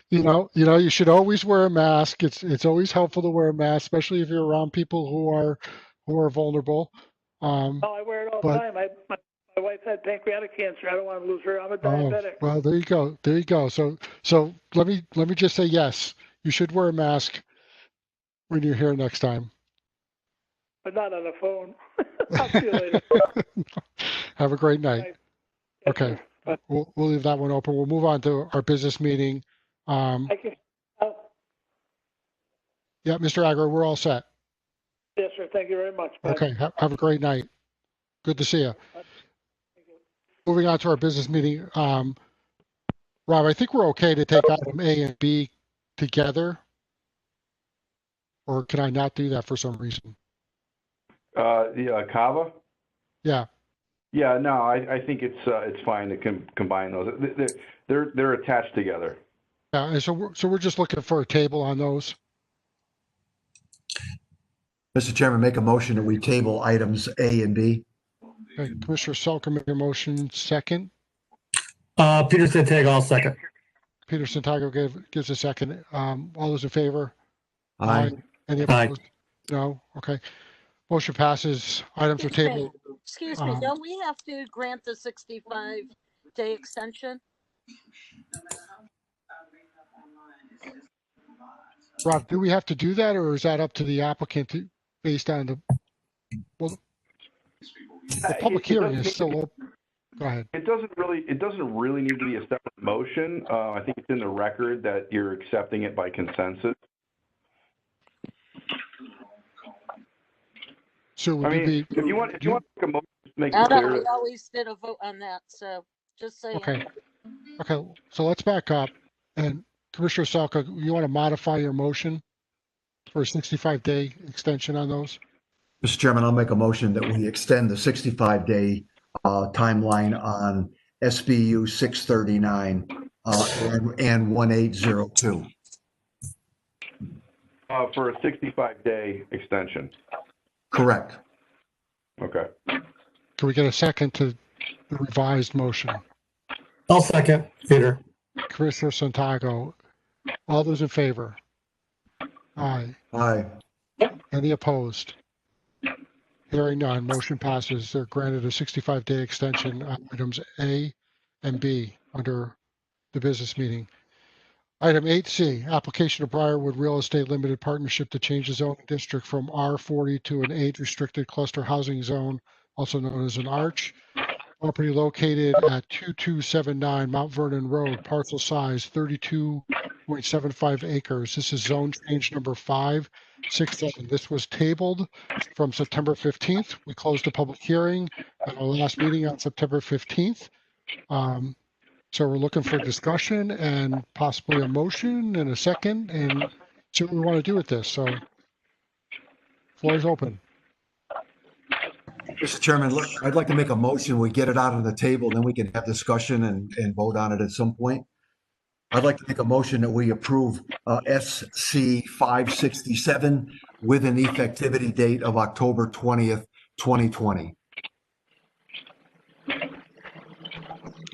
You should always wear a mask. It's always helpful to wear a mask, especially if you're around people who are vulnerable. I wear it all the time. My My wife had pancreatic cancer. I don't want to lose her. I'm a Oh, diabetic. well, there you go. There you go. So let me just say yes. You should wear a mask when you're here next time. But not on the phone. I'll see you later. Have a great night. Bye. Yes, Okay. sir. Bye. We'll leave that one open. We'll move on to our business meeting. I can, oh, Yeah, Mr. Agar, we're all set. yes, sir. Thank you very much. Bye. Okay. Have a great night. Good to see you. Moving on to our business meeting. Rob, I think we're okay to take item A and B together. Or can I not do that for some reason? Yeah, Kava? Yeah. Yeah, no, I think it's fine to combine those. They're attached together. Yeah. And so we're just looking for a table on those. Mr. Chairman, make a motion that we table items A and B. Okay, Commissioner Salker made a motion second. Peter Santag, I'll second. Peter Santiago gives a second. All those in favor? Aye. Any Aye. opposed? No? Okay. Motion passes. Items are tabled. Excuse me, don't we have to grant the 65-day extension? Rob, do we have to do that, or is that up to the applicant based on the, well, the public hearing is still open. Go ahead. It doesn't really need to be a separate motion. I think it's in the record that you're accepting it by consensus. So would I mean, you be, if you want to make a motion, make I it know, clear. we always did a vote on that, so just saying. okay. Okay, so let's back up. And Commissioner Salka, you want to modify your motion for a 65-day extension on those? Mr. Chairman, I'll make a motion that we extend the 65-day timeline on SBU 639 and 1802. For a 65-day extension. Correct. Okay. Can we get a second to the revised motion? I'll second, Peter. Commissioner Santiago, all those in favor? Aye. Aye. Any opposed? Hearing none, motion passes. They're granted a 65-day extension on items A and B under the business meeting. Item 8C, application of Briarwood Real Estate Limited Partnership to change the zoning district from R40 to an age restricted cluster housing zone, also known as an ARCH. Property located at 2279 Mount Vernon Road, parcel size 32.75 acres. This is zone change number 567. This was tabled from September 15th. We closed the public hearing at our last meeting on September 15th. So we're looking for discussion and possibly a motion and a second and see what we want to do with this. So floor is open. Mr. Chairman, look, I'd like to make a motion. We get it out on the table, then we can have discussion and vote on it at some point. I'd like to make a motion that we approve SC 567 with an effectivity date of October 20th, 2020.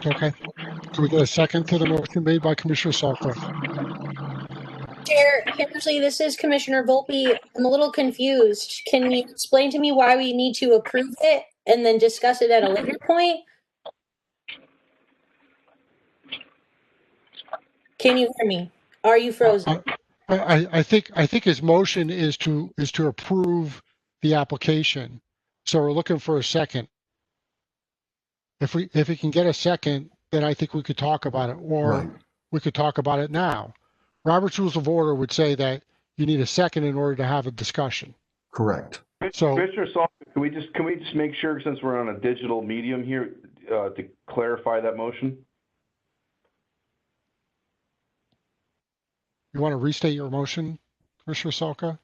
Okay. Can we get a second to the motion made by Commissioner Salko? Chair Hammersley, this is Commissioner Volpe. I'm a little confused. Can you explain to me why we need to approve it and then discuss it at a later point? Can you hear me? Are you frozen? I think his motion is to approve the application. So we're looking for a second. If we can get a second, then I think we could talk about it, or Right. we could talk about it now. Robert's Rules of Order would say that you need a second in order to have a discussion. Correct. So, Commissioner Salk, can we just make sure, since we're on a digital medium here, to clarify that motion? you want to restate your motion, Commissioner Salka?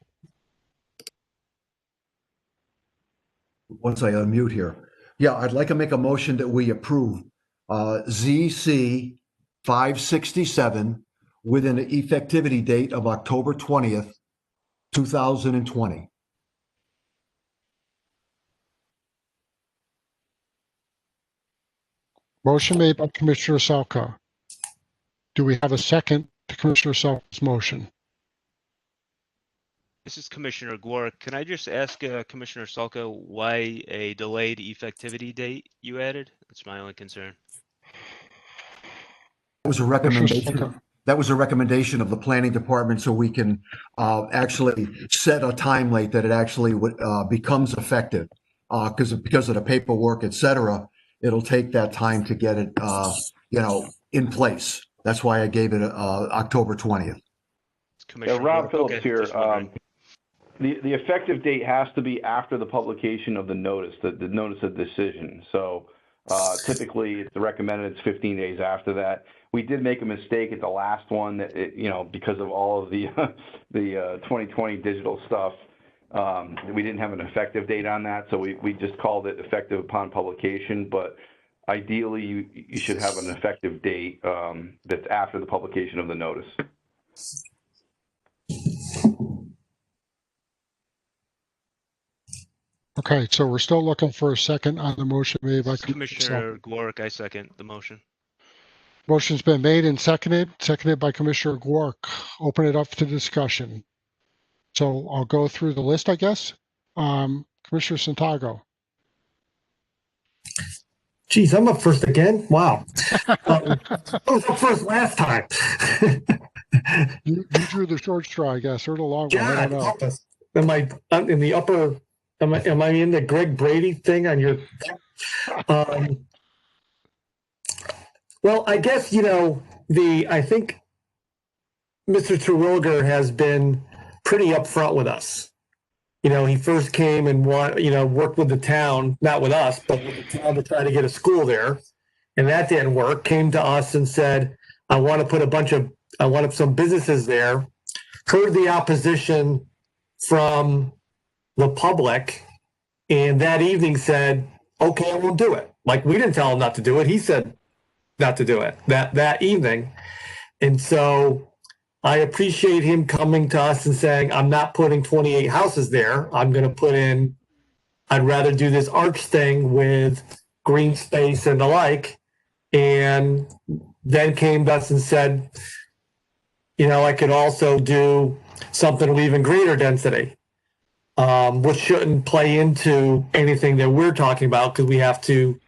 Once I unmute here. Yeah, I'd like to make a motion that we approve ZC 567 with an effectivity date of October 20th, 2020. Motion made by Commissioner Salka. Do we have a second to Commissioner Salka's motion? This is Commissioner Gwark. Can I just ask Commissioner Salka why a delayed effectivity date you added? That's my only concern. That was a recommendation. That was a recommendation of the planning department, so we can actually set a time late that it actually becomes effective. Because of the paperwork, et cetera, it'll take that time to get it, in place. That's why I gave it October 20th. Rob Phillips okay, here. just wondering. The effective date has to be after the publication of the notice, the notice of decision. So typically, it's recommended it's 15 days after that. We did make a mistake at the last one that because of all of the the 2020 digital stuff. We didn't have an effective date on that, so we just called it effective upon publication. But ideally, you should have an effective date that's after the publication of the notice. Okay, so we're still looking for a second on the motion made by Commissioner Gwark. I second the motion. Motion's been made and seconded by Commissioner Gwark. Open it up to discussion. So I'll go through the list, I guess. Commissioner Santago. Geez, I'm up first again. Wow. I was up first last time. You drew the short straw, I guess, or the long one. I don't know. help us. Am I in the upper? Am I in the Greg Brady thing on your? Well, I guess I think Mr. Terwilliger has been pretty upfront with us. He first came and worked with the town, not with us, but with the town to try to get a school there, and that didn't work. Came to us and said, "I want to put some businesses there." Heard the opposition from the public, and that evening said, "Okay, I won't do it." Like, we didn't tell him not to do it. He said not to do it that evening. And so I appreciate him coming to us and saying, "I'm not putting 28 houses there. I'm going to put in, I'd rather do this arch thing with green space and the like." And then came to us and said, I could also do something with even greater density, which shouldn't play into anything that we're talking about, because we have to,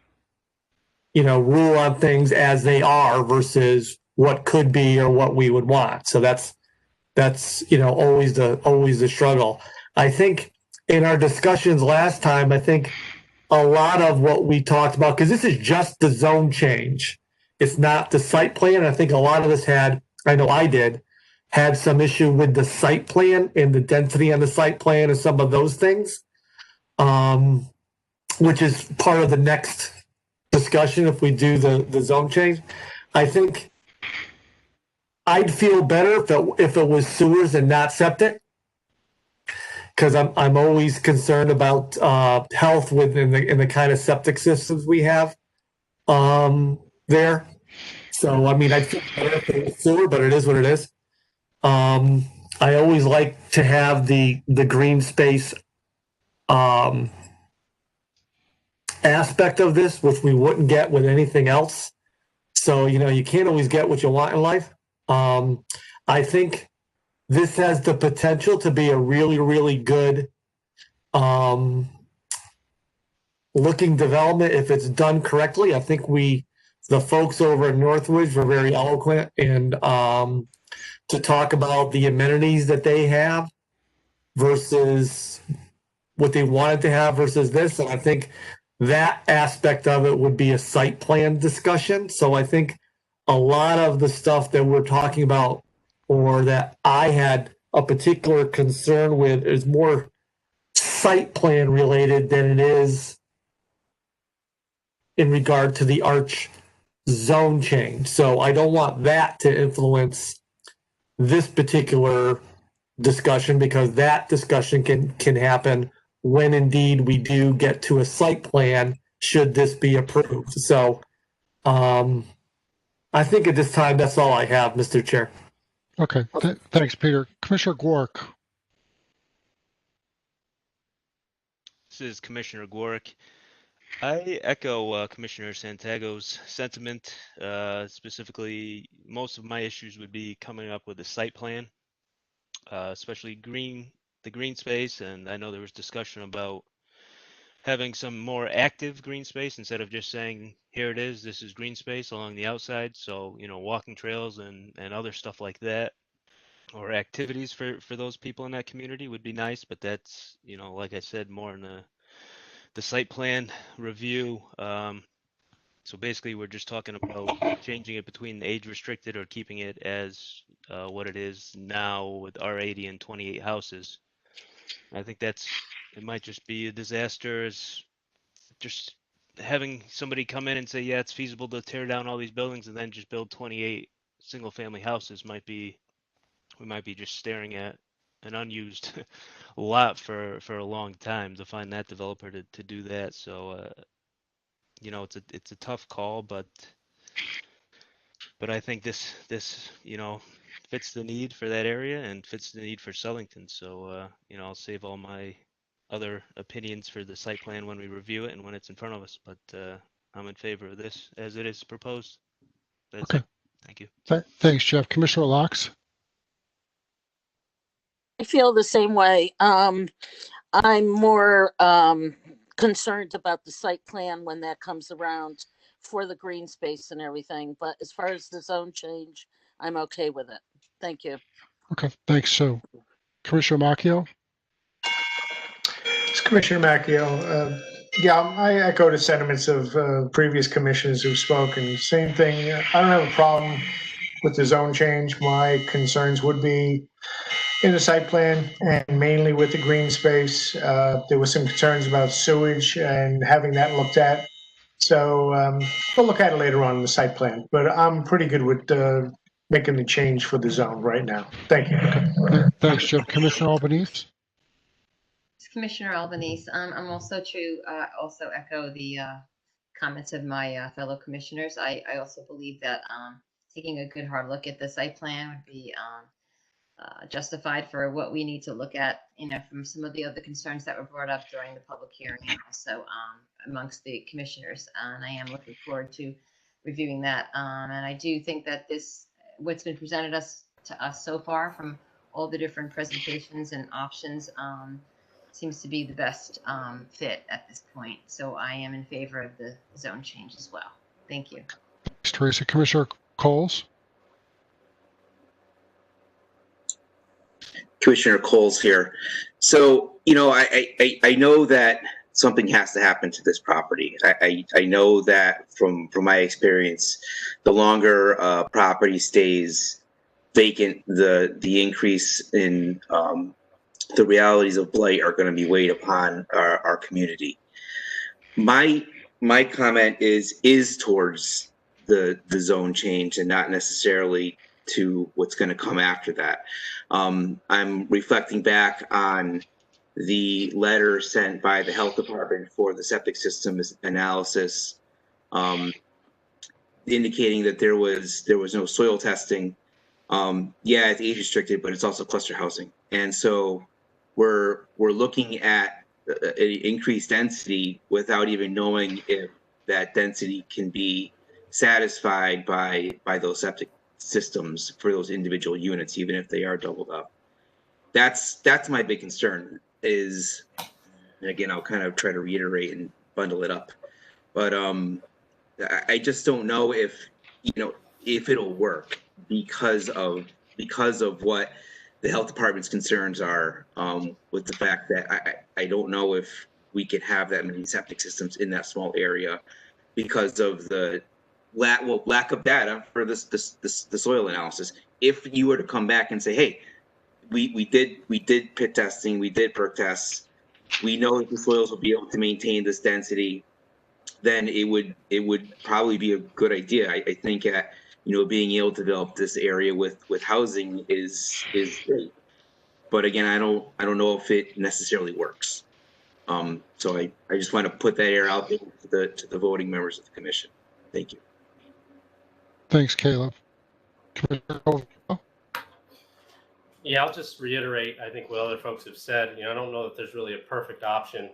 rule on things as they are versus what could be or what we would want. So that's always the struggle. I think in our discussions last time, I think a lot of what we talked about, because this is just the zone change, it's not the site plan. I think a lot of us I know I had some issue with the site plan and the density on the site plan and some of those things, which is part of the next discussion if we do the zone change. I think I'd feel better if it was sewers and not septic, because I'm always concerned about health within the kind of septic systems we have there. So I'd feel better if it was sewer, but it is what it is. I always like to have the green space aspect of this, which we wouldn't get with anything else. So you can't always get what you want in life. I think this has the potential to be a really, really good looking development if it's done correctly. I think the folks over at Northwoods were very eloquent and to talk about the amenities that they have versus what they wanted to have versus this. And I think that aspect of it would be a site plan discussion. So I think a lot of the stuff that we're talking about, or that I had a particular concern with, is more site plan related than it is in regard to the arch zone change. So I don't want that to influence this particular discussion, because that discussion can happen when indeed we do get to a site plan, should this be approved. So I think at this time, that's all I have, Mr. Chair. Okay, thanks, Peter. Commissioner Gwark. This is Commissioner Gwark. I echo Commissioner Santago's sentiment. Specifically, most of my issues would be coming up with a site plan, especially green the green space, and I know there was discussion about having some more active green space instead of just saying, here it is, this is green space along the outside. So, walking trails and other stuff like that, or activities for those people in that community would be nice. But that's, like I said, more in the site plan review. So basically, we're just talking about changing it between age restricted or keeping it as what it is now with R80 and 28 houses. I think it might just be a disaster. Is just having somebody come in and say, yeah, it's feasible to tear down all these buildings and then just build 28 single family houses we might be just staring at an unused lot for a long time to find that developer to do that. So, it's a tough call, but I think this fits the need for that area and fits the need for Sulington. So, I'll save all my other opinions for the site plan when we review it and when it's in front of us. But I'm in favor of this as it is proposed. That's Okay. it. Thank you. Thanks, Jeff. Commissioner Locks? I feel the same way. I'm more concerned about the site plan when that comes around for the green space and everything. But as far as the zone change, I'm okay with it. Thank you. Okay, thanks. So, Commissioner Macchio? Commissioner Macchio, yeah, I echo the sentiments of previous commissioners who've spoken. Same thing. I don't have a problem with the zone change. My concerns would be in the site plan and mainly with the green space. There were some concerns about sewage and having that looked at. So we'll look at it later on in the site plan. But I'm pretty good with making the change for the zone right now. Thank you. Okay. Thanks, Jeff. Commissioner Albanese? Commissioner Albanese, I'm also also echo the comments of my fellow commissioners. I also believe that taking a good hard look at the site plan would be justified for what we need to look at, from some of the other concerns that were brought up during the public hearing and also amongst the commissioners. And I am looking forward to reviewing that. And I do think that what's been presented to us so far from all the different presentations and options seems to be the best fit at this point. So I am in favor of the zone change as well. Thank you. Thanks, Teresa. Commissioner Coles? Commissioner Coles here. So, I know that something has to happen to this property. I know that from my experience, the longer property stays vacant, the increase in the realities of blight are going to be weighed upon our community. My comment is towards the zone change and not necessarily to what's going to come after that. I'm reflecting back on the letter sent by the health department for the septic system analysis, indicating that there was no soil testing. Yeah, it's age restricted, but it's also cluster housing, and so we're looking at an increased density without even knowing if that density can be satisfied by those septic systems for those individual units, even if they are doubled up. That's my big concern is, and again, I'll kind of try to reiterate and bundle it up, but I just don't know if it'll work because of what the health department's concerns are, with the fact that I don't know if we can have that many septic systems in that small area because of the lack of data for the soil analysis. If you were to come back and say, hey, we did pit testing, we did perk tests, we know that the soils will be able to maintain this density, then it would probably be a good idea. I think being able to develop this area with housing is great. But again, I don't know if it necessarily works. So I just want to put that air out there to the voting members of the commission. Thank you. Thanks, Caleb. Commissioner Oviedo? Yeah, I'll just reiterate, I think what other folks have said. I don't know that there's really a perfect option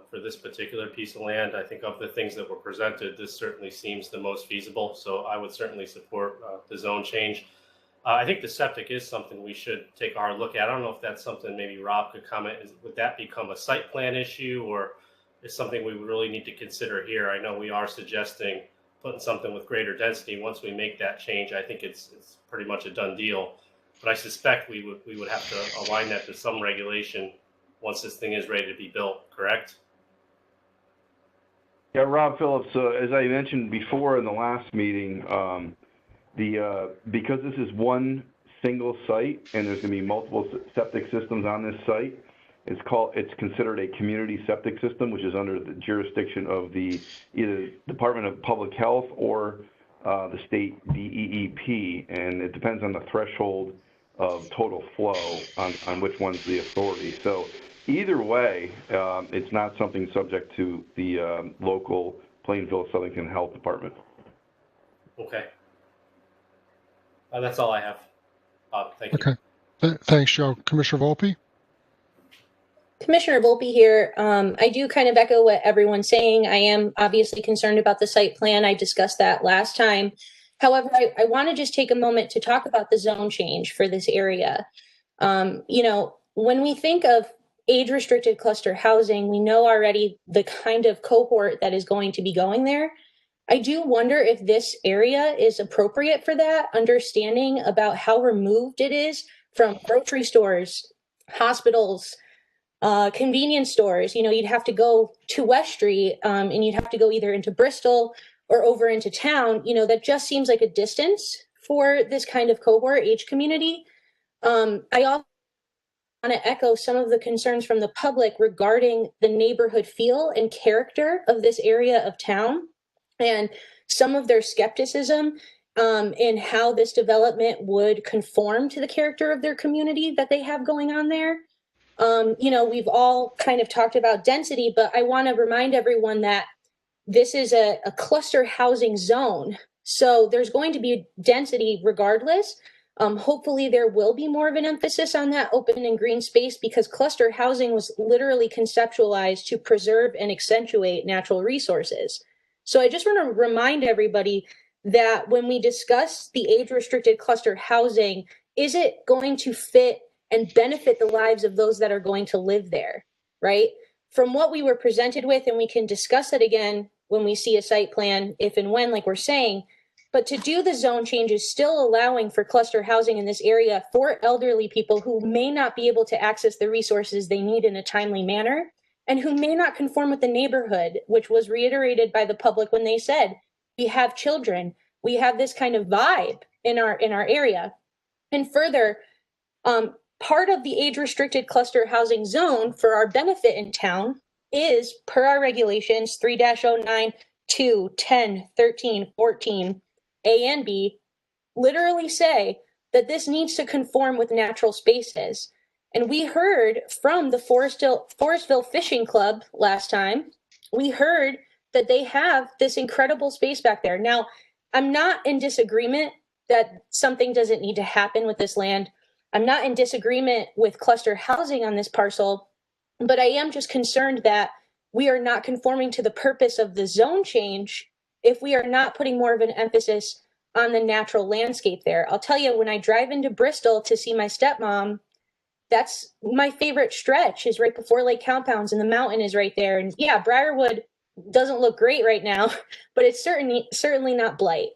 for this particular piece of land. I think of the things that were presented, this certainly seems the most feasible. So I would certainly support the zone change. I think the septic is something we should take our look at. I don't know if that's something maybe Rob could comment. Would that become a site plan issue, or is something we really need to consider here? I know we are suggesting putting something with greater density. Once we make that change, I think it's pretty much a done deal. But I suspect we would have to align that to some regulation once this thing is ready to be built, correct? Yeah, Rob Phillips, as I mentioned before in the last meeting, because this is one single site and there's going to be multiple septic systems on this site, it's considered a community septic system, which is under the jurisdiction of the either Department of Public Health or the state DEEP, and it depends on the threshold of total flow on which one's the authority. So either way, it's not something subject to the local Plainville-Southington Health Department. Okay. That's all I have. Thank you. Okay. Thanks, Joe. Commissioner Volpe? Commissioner Volpe here. I do kind of echo what everyone's saying. I am obviously concerned about the site plan. I discussed that last time. However, I want to just take a moment to talk about the zone change for this area. You know, when we think of age-restricted cluster housing, we know already the kind of cohort that is going to be going there. I do wonder if this area is appropriate for that, understanding about how removed it is from grocery stores, hospitals, convenience stores. You know, you'd have to go to West Street and you'd have to go either into Bristol or over into town. You know, that just seems like a distance for this kind of cohort age community. I also want to echo some of the concerns from the public regarding the neighborhood feel and character of this area of town, and some of their skepticism in how this development would conform to the character of their community that they have going on there. You know, we've all kind of talked about density, but I want to remind everyone that this is a cluster housing zone. So there's going to be density regardless. Hopefully there will be more of an emphasis on that open and green space, because cluster housing was literally conceptualized to preserve and accentuate natural resources. So I just want to remind everybody that when we discuss the age-restricted cluster housing, is it going to fit and benefit the lives of those that are going to live there, right? From what we were presented with, and we can discuss it again when we see a site plan, if and when, like we're saying, but to do the zone changes, still allowing for cluster housing in this area for elderly people who may not be able to access the resources they need in a timely manner, and who may not conform with the neighborhood, which was reiterated by the public when they said, we have children, we have this kind of vibe in our area. And further, part of the age-restricted cluster housing zone for our benefit in town is, per our regulations, 3-09, 2, 10, 13, 14, A and B, literally say that this needs to conform with natural spaces. And we heard from the Forestville Fishing Club last time, we heard that they have this incredible space back there. Now, I'm not in disagreement that something doesn't need to happen with this land. I'm not in disagreement with cluster housing on this parcel, but I am just concerned that we are not conforming to the purpose of the zone change if we are not putting more of an emphasis on the natural landscape there. I'll tell you, when I drive into Bristol to see my stepmom, that's my favorite stretch, is right before Lake Compounds, and the mountain is right there. And yeah, Briarwood doesn't look great right now, but it's certainly not blight.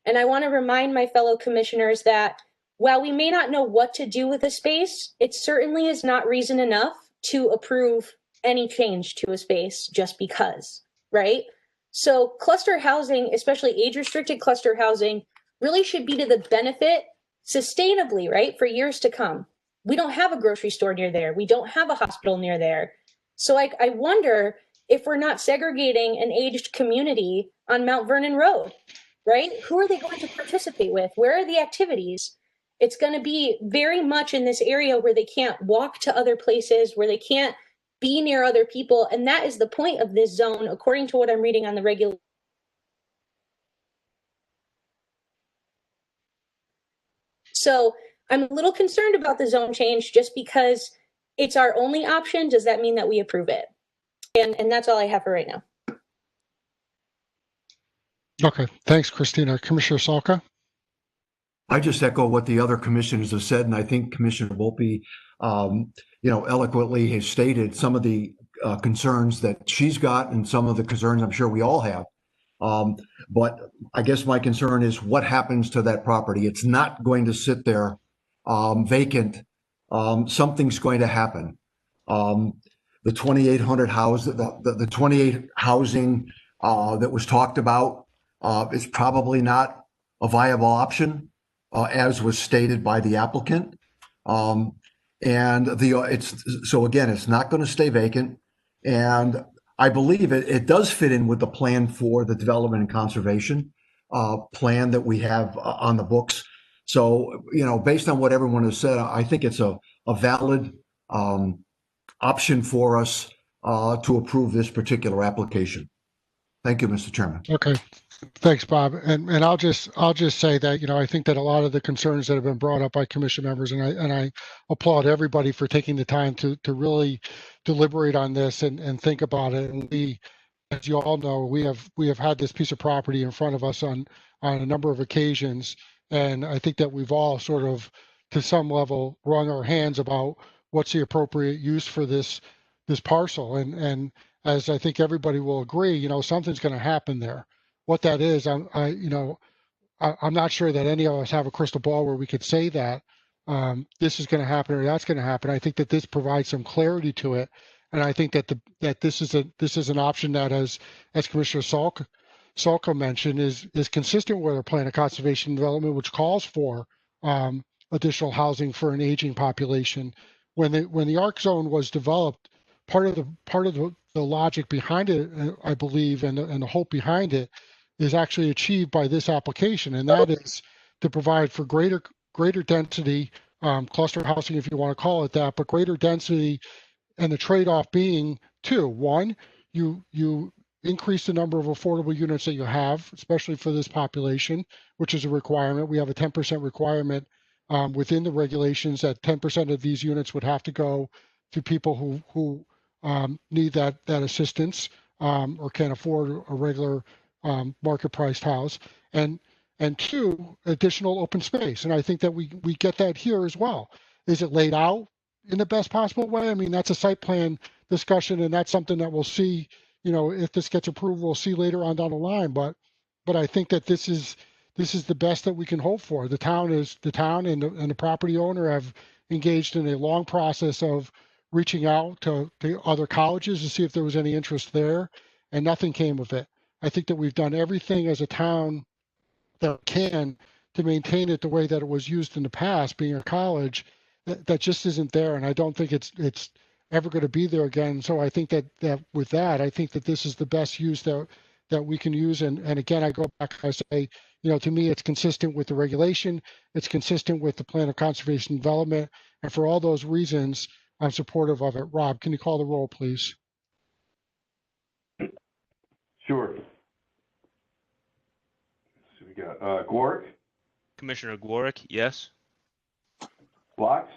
And I want to remind my fellow commissioners that while we may not know what to do with a space, it certainly is not reason enough to approve any change to a space just because, right? So cluster housing, especially age-restricted cluster housing, really should be to the benefit sustainably, right, for years to come. We don't have a grocery store near there. We don't have a hospital near there. So I wonder if we're not segregating an aged community on Mount Vernon Road, right? Who are they going to participate with? Where are the activities? It's going to be very much in this area where they can't walk to other places, where they can't be near other people. And that is the point of this zone, according to what I'm reading on the regular. So I'm a little concerned about the zone change just because it's our only option. Does that mean that we approve it? And that's all I have for right now. Okay, thanks, Christina. Commissioner Salka? I just echo what the other commissioners have said, and I think Commissioner Volpe, eloquently has stated some of the concerns that she's got and some of the concerns I'm sure we all have. But I guess my concern is what happens to that property. It's not going to sit there vacant. Something's going to happen. The 2,800 house, the 28 housing that was talked about is probably not a viable option, as was stated by the applicant. It's not going to stay vacant. And I believe it does fit in with the plan for the development and conservation plan that we have on the books. So, based on what everyone has said, I think it's a valid option for us to approve this particular application. Thank you, Mr. Chairman. Okay. Thanks, Bob. And I'll just say that, I think that a lot of the concerns that have been brought up by commission members, and I applaud everybody for taking the time to really deliberate on this and think about it. And we, as you all know, we have had this piece of property in front of us on a number of occasions. And I think that we've all sort of, to some level, wrung our hands about what's the appropriate use for this parcel. And as I think everybody will agree, something's going to happen there. What that is, I'm not sure that any of us have a crystal ball where we could say that this is going to happen or that's going to happen. I think that this provides some clarity to it, and I think that this is an option that, as Commissioner Salka mentioned, is consistent with our plan of conservation and development, which calls for additional housing for an aging population. When the ARC zone was developed, part of the logic behind it, I believe, and the hope behind it, is actually achieved by this application, and that is to provide for greater density, cluster housing, if you want to call it that, but greater density, and the trade-off being two. One, you increase the number of affordable units that you have, especially for this population, which is a requirement. We have a 10% requirement within the regulations that 10% of these units would have to go to people who need that assistance or can't afford a regular market priced house, and two, additional open space. And I think that we get that here as well. Is it laid out in the best possible way? I mean, that's a site plan discussion, and that's something that we'll see, if this gets approved, we'll see later on down the line. But I think that this is the best that we can hope for. The town and the property owner have engaged in a long process of reaching out to other colleges to see if there was any interest there, and nothing came of it. I think that we've done everything as a town that can to maintain it the way that it was used in the past, being a college, that just isn't there. And I don't think it's ever going to be there again. So I think that with that, I think that this is the best use that we can use. And again, I go back, I say, to me, it's consistent with the regulation. It's consistent with the plan of conservation and development. And for all those reasons, I'm supportive of it. Rob, can you call the roll, please? Sure. So we got Gorick, Commissioner Gorick, yes. Blocks,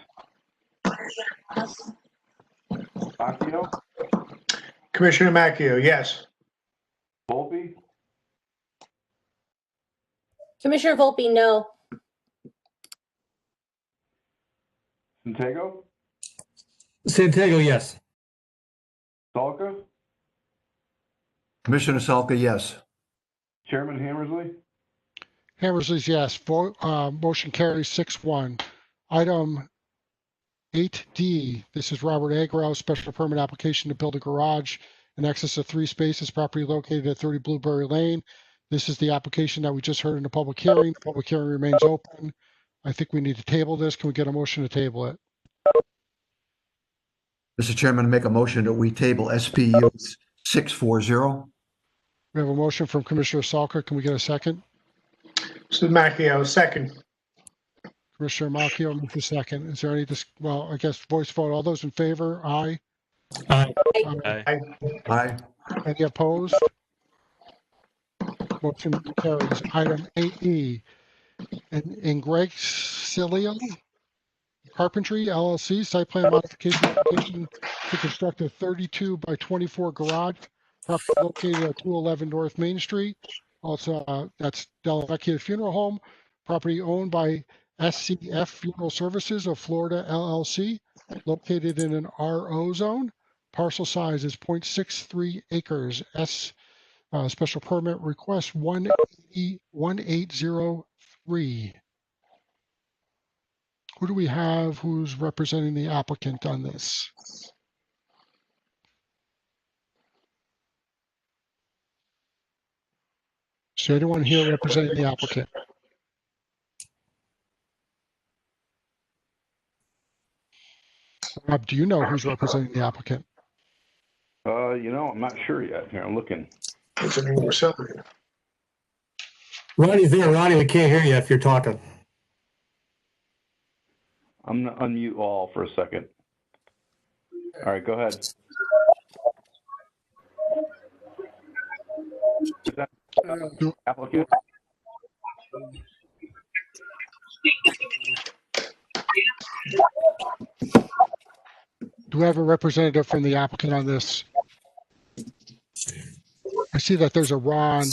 Macchio, Commissioner Macchio, yes. Volpe, Commissioner Volpe, no. Santego, Santego, yes. Salka, Commissioner Salka, yes. Chairman Hammersley. Hammersley's yes. Motion carries 6-1. Item 8D, this is Robert Agro, special permit application to build a garage in excess of 3 spaces, property located at 30 Blueberry Lane. This is the application that we just heard in the public hearing. The public hearing remains open. I think we need to table this. Can we get a motion to table it? Mr. Chairman, I make a motion that we table SPU 640. We have a motion from Commissioner Salka. Can we get a second? This is Macchio, second. Commissioner Macchio moves the second. Is there any, well, I guess voice vote. All those in favor? Aye. Aye. Aye. Aye. Any opposed? Motion carries. Item 8E. In Greg Cillian Carpentry LLC, site plan modification application to construct a 32 by 24 garage, property located at 211 North Main Street. Also, that's Della Vecchia Funeral Home. property owned by SCF Funeral Services of Florida LLC, located in an RO zone. Parcel size is 0.63 acres. Special permit request 1803. Who do we have who's representing the applicant on this? Is there anyone here representing the applicant? Rob, do you know who's representing the applicant? I'm not sure yet. Here, I'm looking. Ronnie's there. Ronnie, we can't hear you if you're talking. I'm going to unmute all for a second. All right, go ahead. Applicant. Do we have a representative from the applicant on this? I see that there's a Ron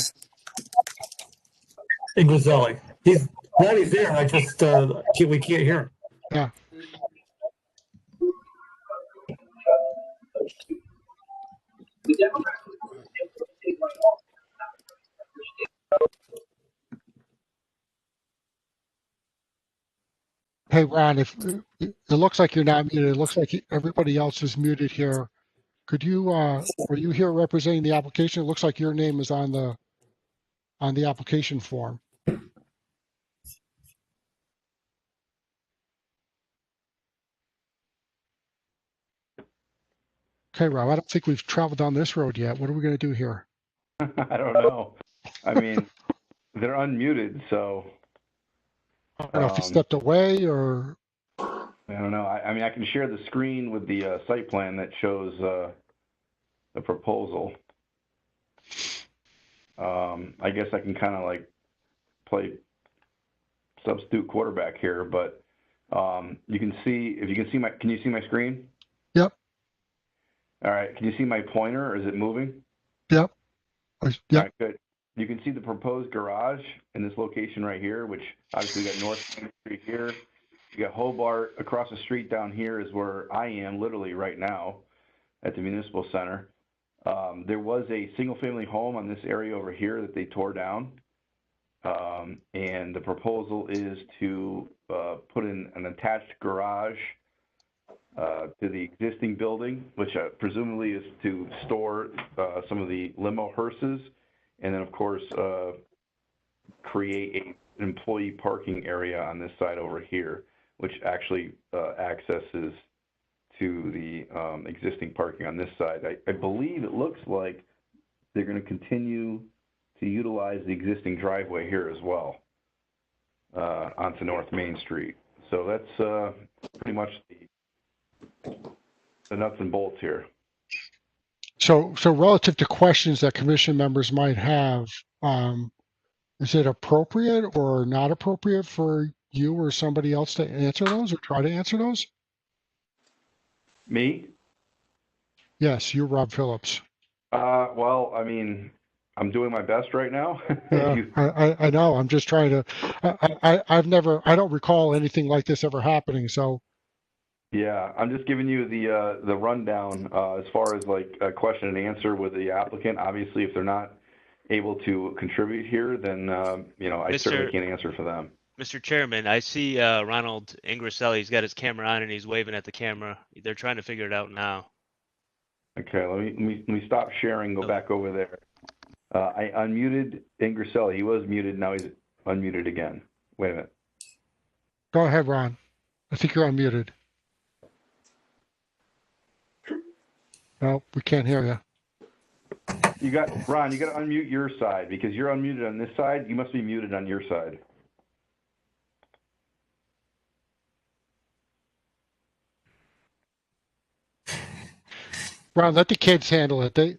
Ingriselli. Ronnie's there. I just we can't hear him. Yeah. Hey, Ron, if it looks like you're not muted, it looks like everybody else is muted here. Could you, are you here representing the application? It looks like your name is on the application form. Okay, Rob, I don't think we've traveled down this road yet. What are we going to do here? I don't know. I mean, they're unmuted, so. I don't know if he stepped away or. I don't know. I mean, I can share the screen with the site plan that shows the proposal. I guess I can kind of like play substitute quarterback here, but you can see, if you can see can you see my screen? Yep. All right. Can you see my pointer, or is it moving? Yep. Yep. All right, good. You can see the proposed garage in this location right here, which obviously we got North Main Street here. You got Hobart across the street. Down here is where I am literally right now at the municipal center. There was a single family home on this area over here that they tore down. And the proposal is to put in an attached garage to the existing building, which presumably is to store some of the limo hearses, and then of course create an employee parking area on this side over here, which actually accesses to the existing parking on this side. I believe it looks like they're going to continue to utilize the existing driveway here as well onto North Main Street. So that's pretty much the nuts and bolts here. So relative to questions that commission members might have, is it appropriate or not appropriate for you or somebody else to answer those or try to answer those? Me? Yes, you're Rob Phillips. Well, I mean, I'm doing my best right now. I know. I'm just trying to. I don't recall anything like this ever happening. So. Yeah, I'm just giving you the rundown as far as like a question and answer with the applicant. Obviously, if they're not able to contribute here, then I certainly can't answer for them. Mr. Chairman, I see Ronald Ingriselli. He's got his camera on and he's waving at the camera. They're trying to figure it out now. Okay, let me stop sharing. Go back over there. I unmuted Ingriselli. He was muted. Now he's unmuted again. Wait a minute. Go ahead, Ron. I think you're unmuted. No, we can't hear you. Ron, you got to unmute your side because you're unmuted on this side. You must be muted on your side. Ron, let the kids handle it. You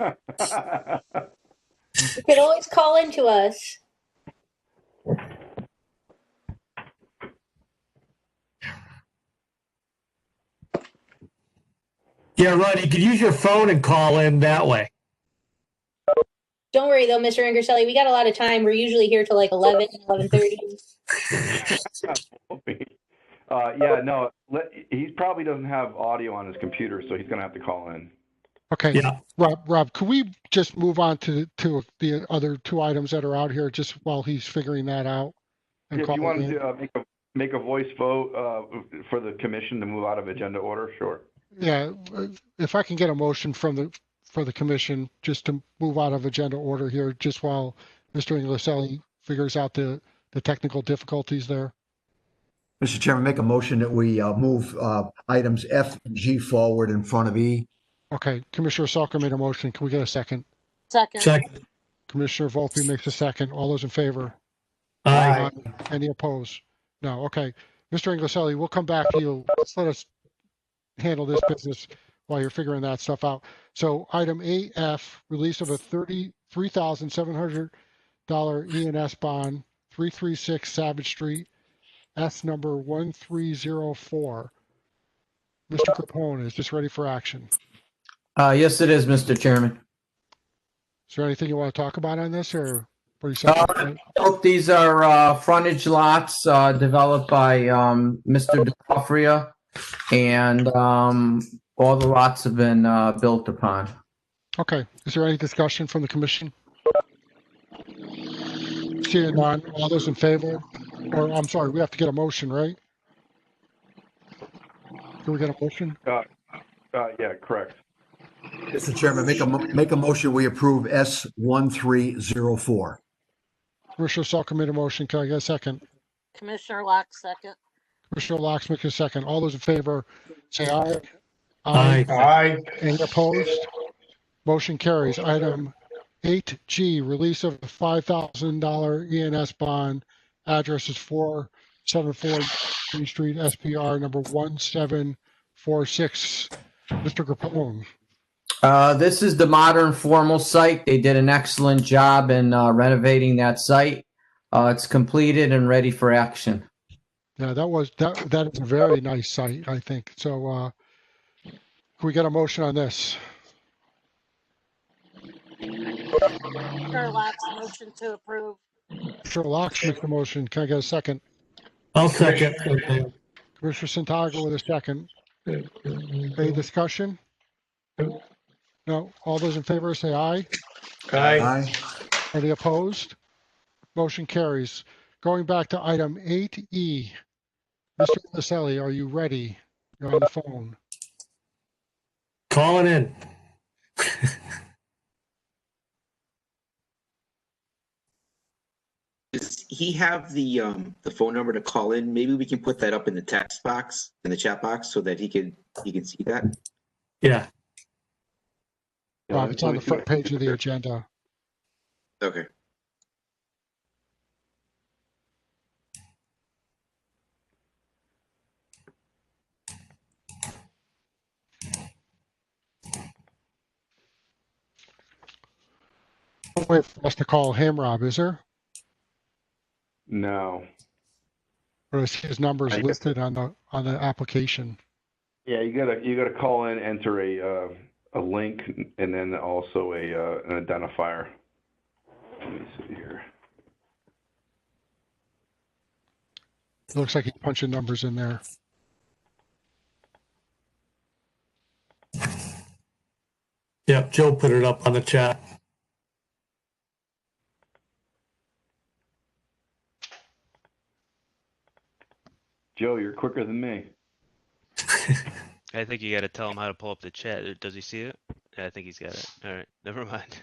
can always call into us. Yeah, Ron, you could use your phone and call in that way. Don't worry though, Mr. Ingerselli. We got a lot of time. We're usually here till like 11, 11:30. Yeah, no, he probably doesn't have audio on his computer, so he's gonna have to call in. Okay. Yeah. Rob, could we just move on to the other two items that are out here just while he's figuring that out? And If you call it wanted in? to make a voice vote for the commission to move out of agenda order, sure. Yeah, if I can get a motion for the commission just to move out of agenda order here, just while Mr. Ingliselli figures out the technical difficulties there. Mr. Chairman, make a motion that we move items F and G forward in front of E. Okay, Commissioner Salker made a motion. Can we get a second? Second. Second. Commissioner Volpe makes a second. All those in favor? Aye. Any opposed? No. Okay. Mr. Ingliselli, we'll come back to you. Let's let us handle this business while you're figuring that stuff out. So item 8F, release of a $33,700 E&S bond, 336 Savage Street, S number 1304. Mr. Capone, is this ready for action? Yes, it is, Mr. Chairman. Is there anything you want to talk about on this, or pretty simple? These are frontage lots developed by Mr. DeCoffria, and all the lots have been built upon. Okay. Is there any discussion from the commission? Seeing none, all those in favor? Or, I'm sorry, we have to get a motion, right? Can we get a motion? Yeah, correct. Mr. Chairman, make a motion, we approve S1304. Commissioner Salker made a motion. Can I get a second? Commissioner Locke, second. Commissioner Locke makes a second. All those in favor, say aye. Aye. Aye. Any opposed? Motion carries. Item 8G, release of a $5,000 E&S bond. Address is 474 Green Street, SPR number 1746. Mr. Capone. This is the Modern Formal site. They did an excellent job in renovating that site. It's completed and ready for action. Yeah, that is a very nice site, I think. So can we get a motion on this? Commissioner Locke's motion to approve. Commissioner Locke makes the motion. Can I get a second? I'll second. Commissioner Santago with a second. Any discussion? No. All those in favor say aye. Aye. Any opposed? Motion carries. Going back to item 8E. Mr. Liselli, are you ready? You're on the phone. Calling in. Does he have the phone number to call in? Maybe we can put that up in the text box, in the chat box, so that he can see that. Yeah. Rob, it's on the front page of the agenda. Okay. No way for us to call him, Rob, is there? No. Or is his numbers listed on the application? Yeah, you gotta call in, enter a link, and then also an identifier. Let me see here. It looks like he's punching numbers in there. Yep, Joe put it up on the chat. Joe, you're quicker than me. I think you got to tell him how to pull up the chat. Does he see it? Yeah, I think he's got it. All right, never mind.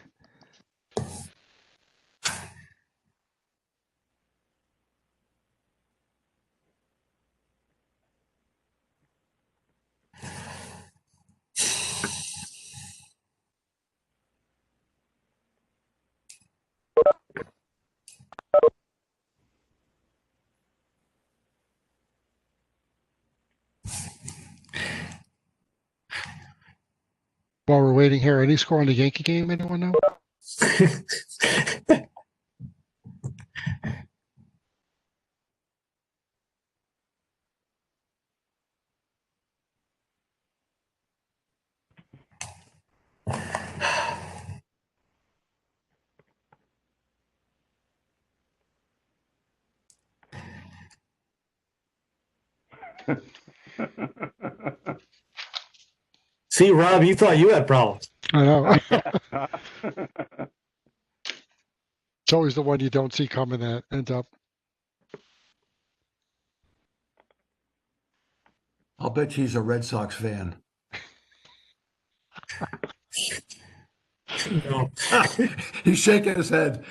While we're waiting here, any score on the Yankee game? Anyone know? See, Rob, you thought you had problems. I know. Yeah. It's always the one you don't see coming that ends up. I'll bet he's a Red Sox fan. No. He's shaking his head.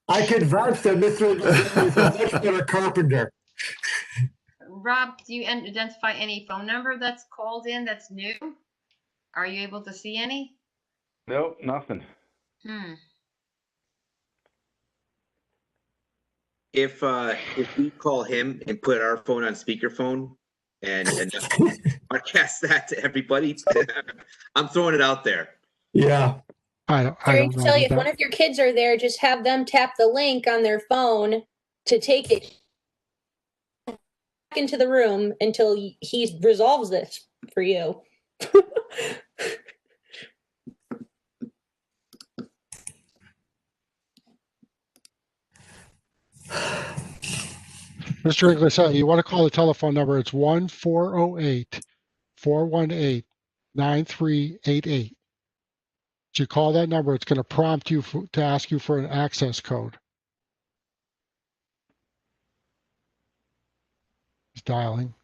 I could vouch that Mr. is a much better carpenter. Rob, do you identify any phone number that's called in that's new? Are you able to see any? Nope, nothing. If we call him and put our phone on speakerphone and broadcast that to everybody, I'm throwing it out there. Yeah. I Jerry, don't to know tell you, about if one that. of your kids are there, just have them tap the link on their phone to take it back into the room until he resolves this for you. Mr. English, you want to call the telephone number? It's 1-408-418-9388. If you call that number, it's going to prompt you to ask you for an access code. It's dialing.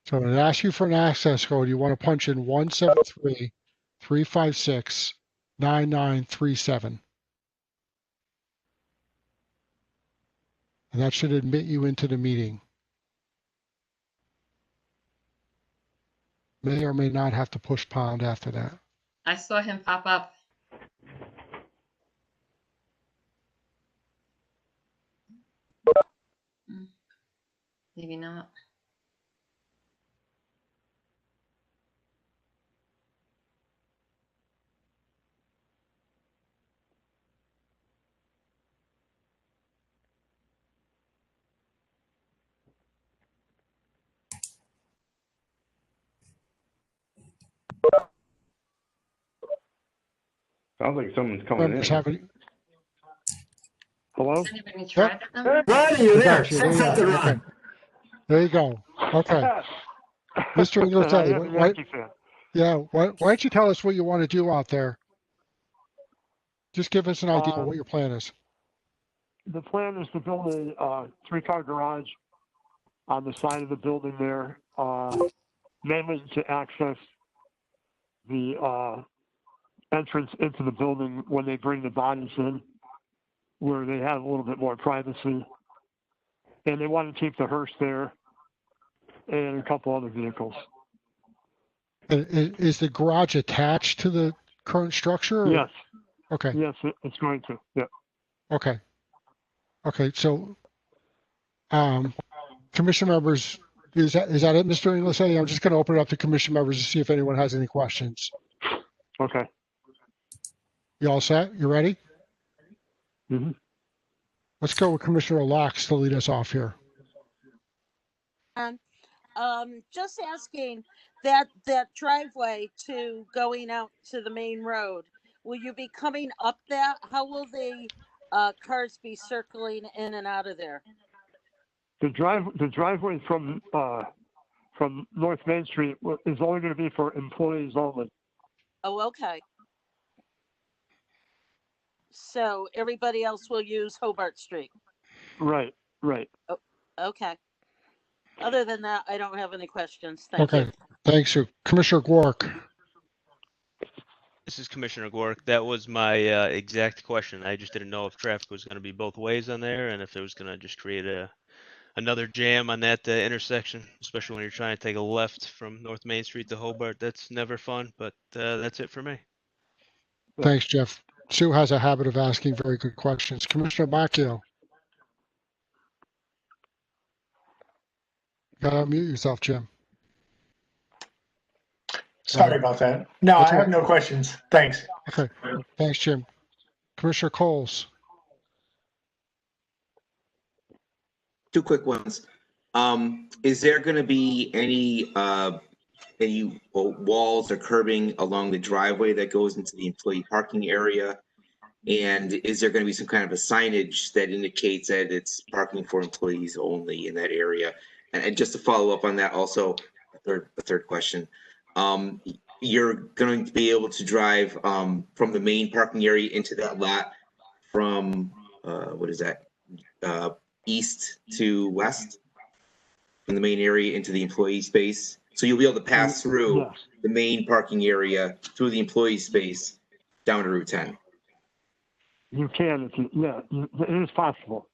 So when it asks you for an access code, you want to punch in 173-356-9937. And that should admit you into the meeting. May or may not have to push pound after that. I saw him pop up. Maybe not. Sounds like someone's coming in. Hello? Has anybody tried that number? Ron, you're there. Gotcha. Say something, Okay. Ron. There you go. Okay. Mr. Inglesati, why don't you tell us what you want to do out there? Just give us an idea of what your plan is. The plan is to build a three-car garage on the side of the building there, mainly to access the entrance into the building when they bring the bodies in, where they have a little bit more privacy. And they want to keep the hearse there and a couple other vehicles. Is the garage attached to the current structure? Or? Yes. Okay. Yes, it's going to. Yeah. Okay. Okay. So, commission members, is that it, Mr. Inglesati? I'm just going to open it up to commission members to see if anyone has any questions. Okay. You all set? You ready? Mm-hmm. Let's go with Commissioner Locks to lead us off here. Just asking that driveway to going out to the main road, will you be coming up that? How will the cars be circling in and out of there? The driveway from North Main Street is only going to be for employees only. Oh, okay. So everybody else will use Hobart Street. Right. Oh, okay. Other than that, I don't have any questions. Thank you. Thanks, Commissioner Gwark. This is Commissioner Gwark. That was my exact question. I just didn't know if traffic was going to be both ways on there, and if it was going to just create another jam on that intersection, especially when you're trying to take a left from North Main Street to Hobart. That's never fun, but that's it for me. Thanks, Jeff. Sue has a habit of asking very good questions. Commissioner Bacchio. You gotta unmute yourself, Jim. Sorry about that. No, I That's have right. no questions. Thanks. Okay. Thanks, Jim. Commissioner Coles. Two quick ones. Is there going to be any walls or curbing along the driveway that goes into the employee parking area? And is there going to be some kind of a signage that indicates that it's parking for employees only in that area? And just to follow up on that, also a third question. You're going to be able to drive from the main parking area into that lot from what is that? East to west from the main area into the employee space. So you'll be able to pass through Yes. the main parking area through the employee space down to Route 10. You can, if you, yeah, it is possible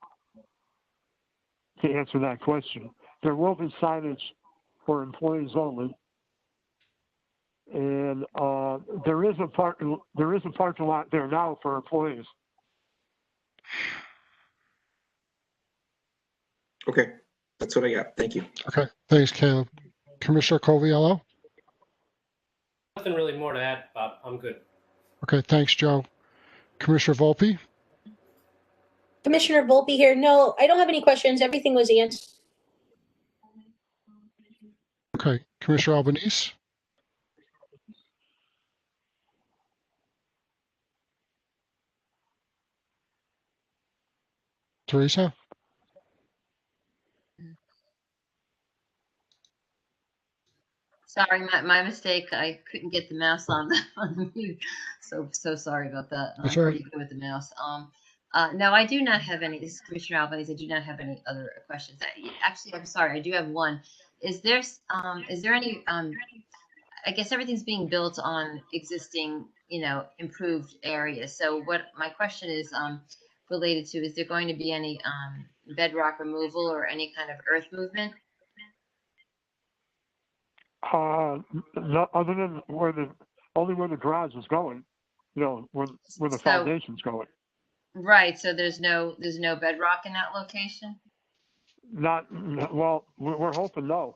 to answer that question. There will be signage for employees only, and there is a parking lot there now for employees. Okay, that's what I got. Thank you. Okay, thanks, Caleb. Commissioner Coviello? Nothing really more to add, Bob. I'm good. Okay, thanks, Joe. Commissioner Volpe? Commissioner Volpe here. No, I don't have any questions. Everything was answered. Okay, Commissioner Albanese? Teresa? Sorry, my mistake. I couldn't get the mouse on the mute. So sorry about that. I'm That's all right. pretty good with the mouse. No, I do not have any. This is Commissioner Albanese. I do not have any other questions. Actually, I'm sorry. I do have one. Is there any? I guess everything's being built on existing, improved areas. So what my question is related to, is there going to be any bedrock removal or any kind of earth movement? Not other than only where the garage is going, where the foundation's going. Right. So there's no bedrock in that location. Well, we're hoping no.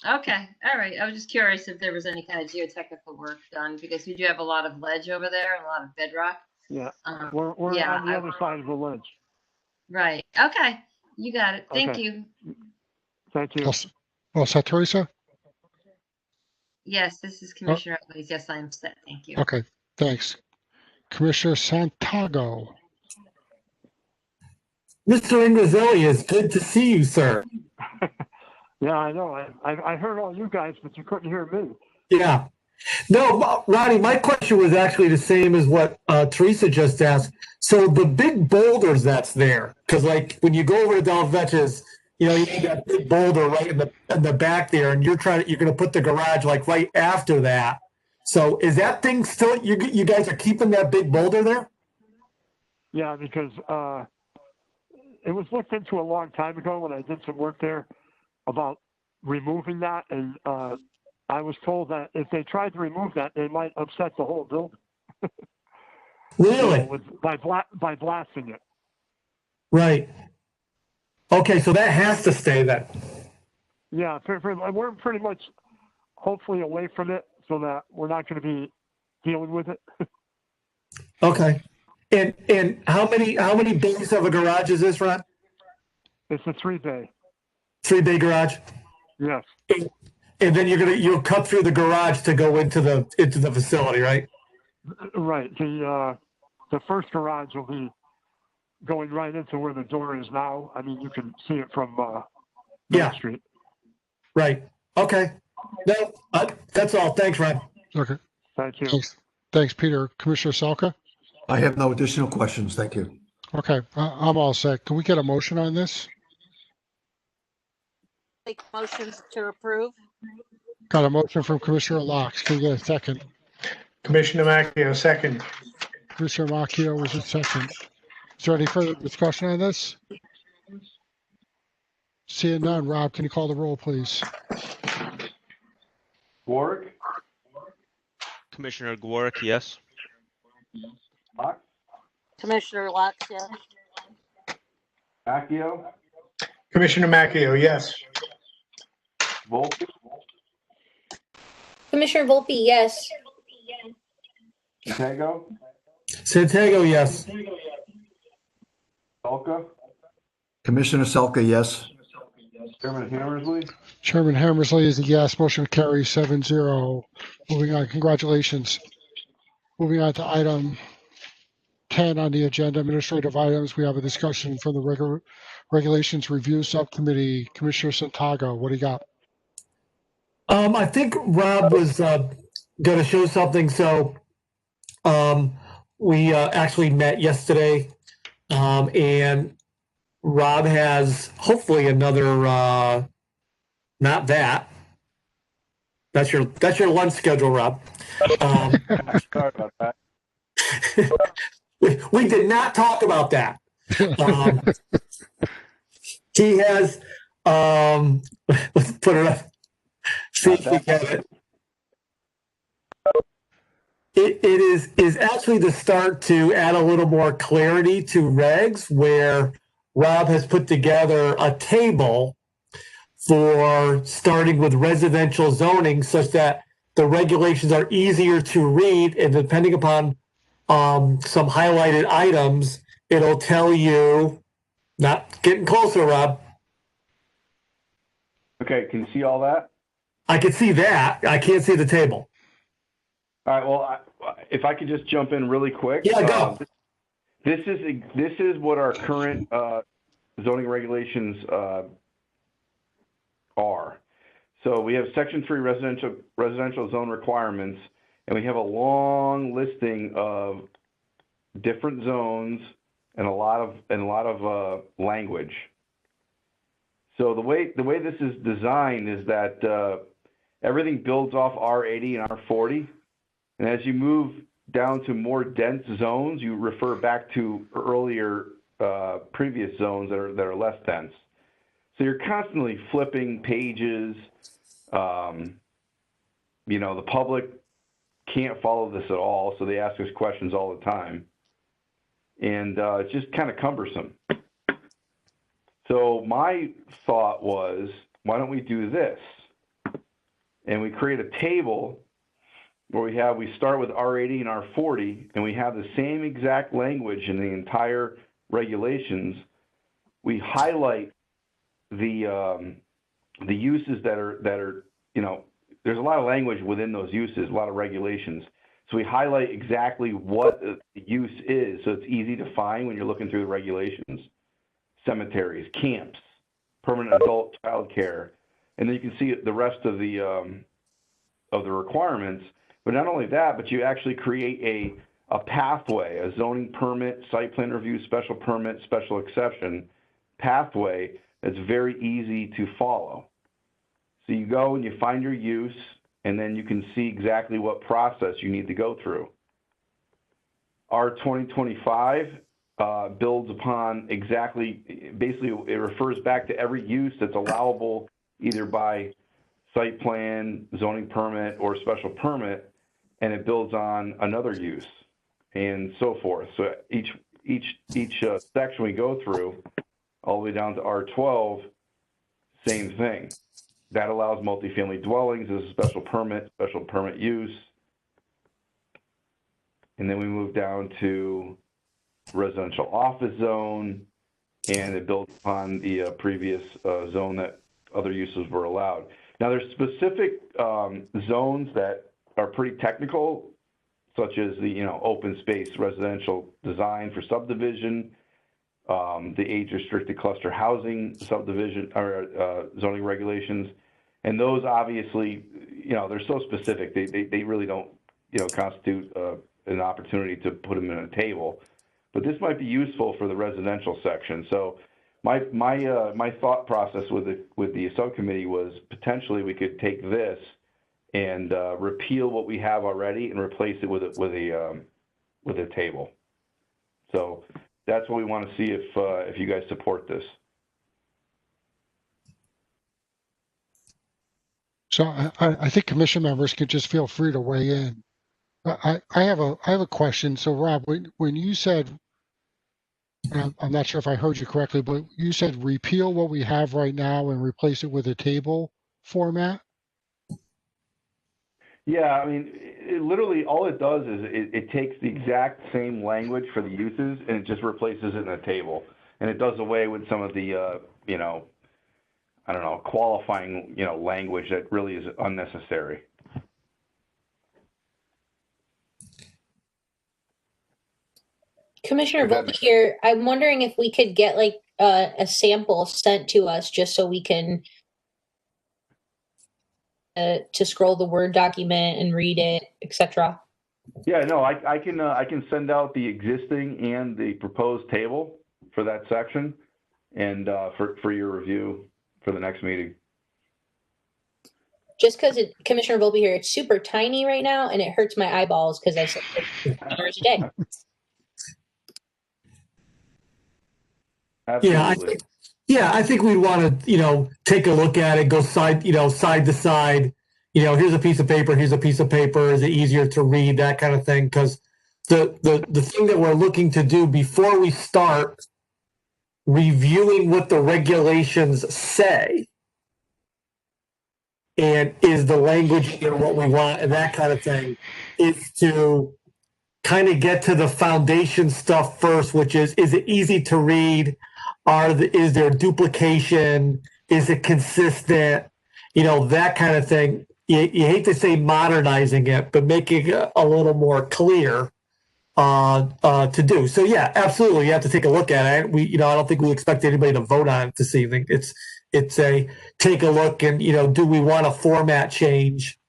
Okay. All right. I was just curious if there was any kind of geotechnical work done, because we do have a lot of ledge over there, a lot of bedrock. Yeah. We're on the other side of the ledge. Right. Okay. You got it. Thank Okay. you. Thank you. All set, Teresa? Yes, this is Commissioner Albanese. Yes, I am set. Thank you. Okay, thanks. Commissioner Santago? Mr. Ingrazelli, it's good to see you, sir. Yeah, I know. I heard all you guys, but you couldn't hear me. Yeah. No, Ronnie, my question was actually the same as what Teresa just asked. So the big boulders that's there, because like when you go over to Del Vetches, you need that big boulder right in the back there, and you're going to put the garage like right after that. So is that thing still, you guys are keeping that big boulder there? Yeah, because it was looked into a long time ago when I did some work there about removing that, and I was told that if they tried to remove that, they might upset the whole building. Really? By blasting it. Right. Okay, so that has to stay then. Yeah, we're pretty much hopefully away from it so that we're not going to be dealing with it. Okay. And how many bays of a garage is this, Ron? It's a 3-bay. 3-bay garage? Yes. And then you'll cut through the garage to go into the facility, right? Right. The first garage will be going right into where the door is now. I mean, you can see it from Main Street. Right. Okay. No, that's all. Thanks, Ron. Okay. Thank you. Thanks, Peter. Commissioner Salka? I have no additional questions. Thank you. Okay, I'm all set. Can we get a motion on this? Make motions to approve. Got a motion from Commissioner Locke. Can we get a second? Commissioner Macchio, second. Commissioner Macchio was a second. Is there any further discussion on this? Seeing none, Rob, can you call the roll, please? Warwick? Commissioner Gwarek, yes. Locke? Commissioner Locke, yes. Macchio? Commissioner Macchio, yes. Volpe? Commissioner Volpe, yes. Santago? Santago, yes. Salka? Commissioner Selka, yes. Chairman Hammersley? Chairman Hammersley is a yes. Motion carries 7-0. Moving on. Congratulations. Moving on to item 10 on the agenda, administrative items. We have a discussion from the Regulations Review Subcommittee. Commissioner Santago, what do you got? I think Rob was going to show something. So we actually met yesterday, and Rob has hopefully another. Not that. That's your lunch schedule, Rob. Sorry about that. We did not talk about that. He has. Let's put it up. See if we get it. It is actually the start to add a little more clarity to regs, where Rob has put together a table for starting with residential zoning, such that the regulations are easier to read, and depending upon some highlighted items, it'll tell you. Not getting closer, Rob. Okay, can you see all that? I can see that. I can't see the table. All right. Well, if I could just jump in really quick. Yeah, go. This is what our current zoning regulations are. So we have Section 3 residential zone requirements, and we have a long listing of different zones and a lot of language. So the way this is designed is that everything builds off R80 and R40, and as you move down to more dense zones, you refer back to earlier previous zones that are less dense. So you're constantly flipping pages. The public can't follow this at all, so they ask us questions all the time. And it's just kind of cumbersome. So my thought was, why don't we do this? And we create a table where we start with R80 and R40, and we have the same exact language in the entire regulations. We highlight the uses that are there's a lot of language within those uses, a lot of regulations. So we highlight exactly what the use is, so it's easy to find when you're looking through the regulations. Cemeteries, camps, permanent adult child care, and then you can see the rest of the requirements. But not only that, but you actually create a pathway, a zoning permit, site plan review, special permit, special exception pathway that's very easy to follow. So you go and you find your use, and then you can see exactly what process you need to go through. Our 2025 builds upon basically it refers back to every use that's allowable either by site plan, zoning permit, or special permit, and it builds on another use and so forth. So each section we go through, all the way down to R12, same thing. That allows multifamily dwellings as a special permit use. And then we move down to residential office zone, and it builds upon the previous zone that other uses were allowed. Now, there's specific zones that are pretty technical, such as the open space residential design for subdivision, the age-restricted cluster housing subdivision or zoning regulations, and those obviously, they're so specific they really don't constitute an opportunity to put them in a table. But this might be useful for the residential section. So my thought process with the subcommittee was potentially we could take this and repeal what we have already and replace it with a table. So that's what we want to see if you guys support this. So I think commission members could just feel free to weigh in. I have a question. So Rob, when you said, I'm not sure if I heard you correctly, but you said repeal what we have right now and replace it with a table format? Yeah, I mean, literally all it does is it takes the exact same language for the uses and it just replaces it in a table. And it does away with some of the, qualifying, language that really is unnecessary. Commissioner Go ahead, Volpe here. I'm wondering if we could get like a sample sent to us just so we can to scroll the Word document and read it, etc. Yeah, no, I can send out the existing and the proposed table for that section, and for your review for the next meeting. Just because Commissioner Volpe here, it's super tiny right now and it hurts my eyeballs because I sit there 8 hours a day. Absolutely. I think we'd want to, take a look at it, go side to side. Here's a piece of paper, here's a piece of paper. Is it easier to read? That kind of thing. Because the thing that we're looking to do before we start reviewing what the regulations say, and is the language what we want, and that kind of thing, is to kind of get to the foundation stuff first, which is it easy to read? Is there duplication? Is it consistent? That kind of thing. You hate to say modernizing it, but making it a little more clear to do. So yeah, absolutely, you have to take a look at it. I don't think we expect anybody to vote on it this evening. It's a take a look, and do we want a format change?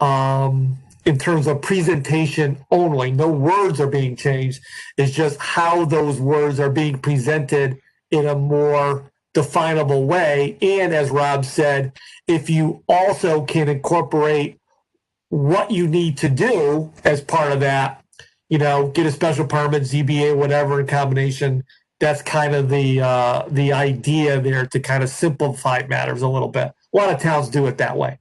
In terms of presentation only, no words are being changed. It's just how those words are being presented in a more definable way. And as Rob said, if you also can incorporate what you need to do as part of that, get a special permit, ZBA, whatever in combination. That's kind of the idea there, to kind of simplify matters a little bit. A lot of towns do it that way.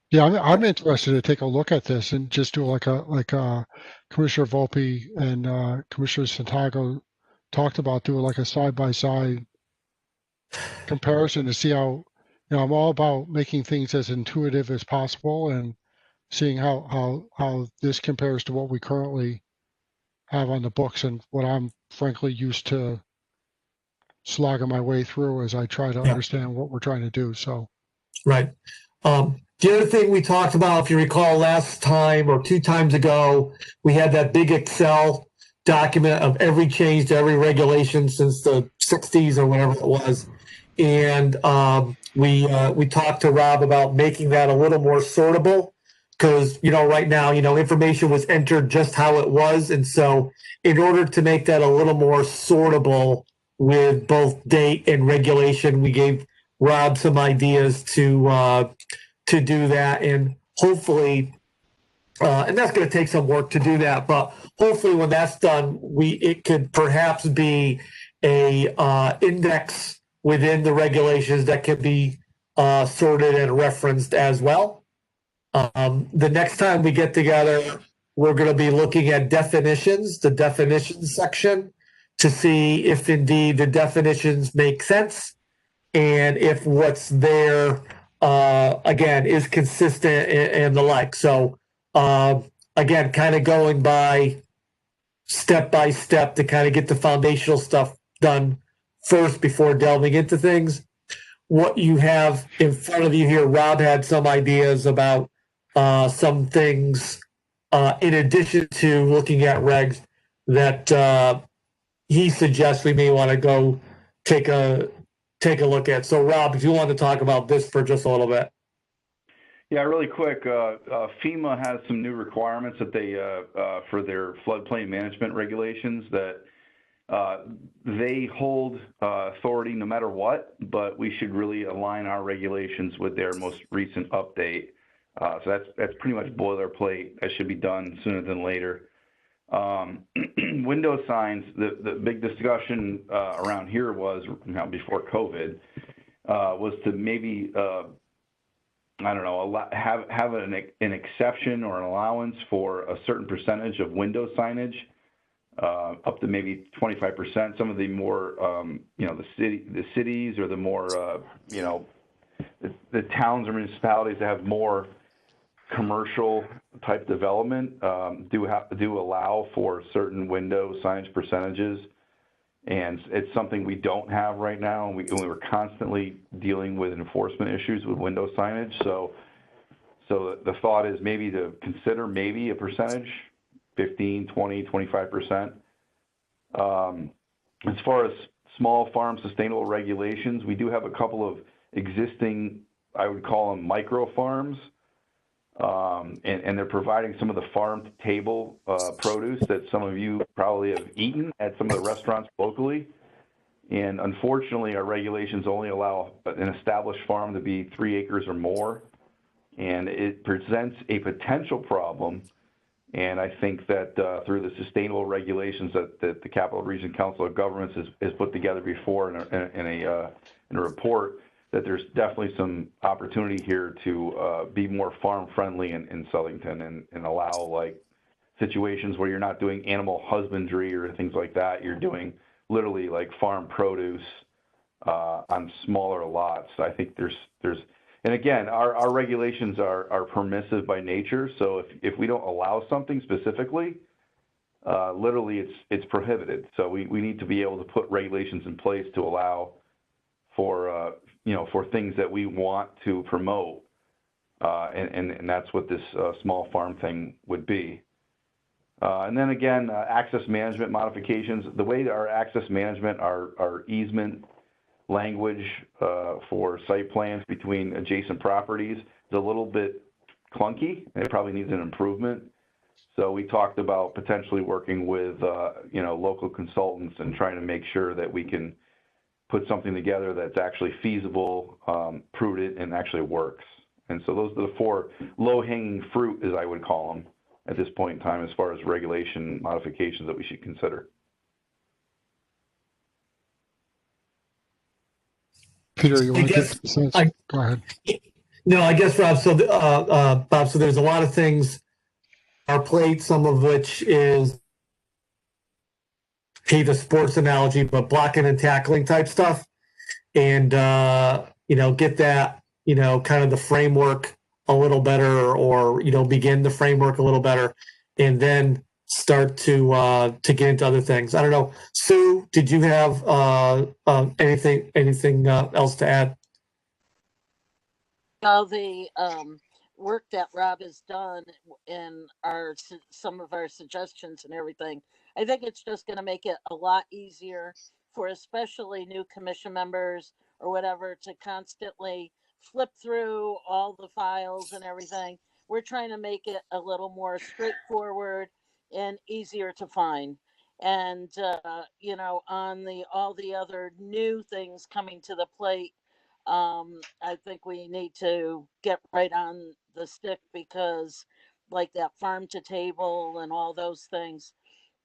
Yeah, I'm interested to take a look at this and just do like Commissioner Volpe and Commissioner Santiago talked about, doing like a side-by-side comparison to see how, I'm all about making things as intuitive as possible and seeing how this compares to what we currently have on the books and what I'm frankly used to slogging my way through as I try to understand what we're trying to do. So, right. The other thing we talked about, if you recall last time or 2 times ago, we had that big Excel document of every change to every regulation since the 60s or whatever it was. And we talked to Rob about making that a little more sortable, because, right now, information was entered just how it was. And so in order to make that a little more sortable with both date and regulation, we gave Rob some ideas to do that, and hopefully, and that's going to take some work to do that, but hopefully when that's done, it could perhaps be a index within the regulations that can be sorted and referenced as well. The next time we get together, we're going to be looking at definitions, the definitions section, to see if indeed the definitions make sense and if what's there again is consistent and the like. So again, kind of going by step to kind of get the foundational stuff done first before delving into things. What you have in front of you here, Rob had some ideas about some things in addition to looking at regs that he suggests we may want to go take a look at. So, Rob, if you want to talk about this for just a little bit. Yeah, really quick. FEMA has some new requirements that they for their floodplain management regulations that they hold authority no matter what, but we should really align our regulations with their most recent update. So that's pretty much boilerplate. That should be done sooner than later. Window signs, the big discussion around here was, before COVID, was to maybe, I don't know, have an exception or an allowance for a certain percentage of window signage, up to maybe 25%. Some of the more, the cities or the more, the towns or municipalities that have more commercial type development do allow for certain window signage percentages, and it's something we don't have right now, and we were constantly dealing with enforcement issues with window signage. So So the thought is maybe to consider maybe a percentage, 15, 20, 25%. As far as small farm sustainable regulations, we do have a couple of existing, I would call them micro farms, and they're providing some of the farm to table produce that some of you probably have eaten at some of the restaurants locally. And unfortunately, our regulations only allow an established farm to be 3 acres or more, and it presents a potential problem. And I think that through the sustainable regulations that the Capital Region Council of Governments has put together before in a report, that there's definitely some opportunity here to be more farm friendly in Southington and allow like situations where you're not doing animal husbandry or things like that. You're doing literally like farm produce on smaller lots. I think there's and again, our regulations are permissive by nature. So if we don't allow something specifically, literally it's prohibited. So we need to be able to put regulations in place to allow for for things that we want to promote, and that's what this small farm thing would be. And then again, access management modifications. The way that our access management, our easement language for site plans between adjacent properties is a little bit clunky, and it probably needs an improvement. So we talked about potentially working with local consultants and trying to make sure that we can put something together that's actually feasible, prudent, and actually works. And so those are the 4 low-hanging fruit, as I would call them, at this point in time, as far as regulation modifications that we should consider. Peter, you want to give a sense? Go ahead. No, I guess, Rob. So, Bob, so there's a lot of things on our plate, some of which is, hate the sports analogy, but blocking and tackling type stuff. And, get that, kind of the framework a little better, or, begin the framework a little better, and then start to get into other things. I don't know. Sue, did you have anything else to add? All the work that Rob has done in some of our suggestions and everything, I think it's just going to make it a lot easier for especially new commission members or whatever to constantly flip through all the files and everything. We're trying to make it a little more straightforward and easier to find. And on all the other new things coming to the plate, I think we need to get right on the stick, because like that farm to table and all those things,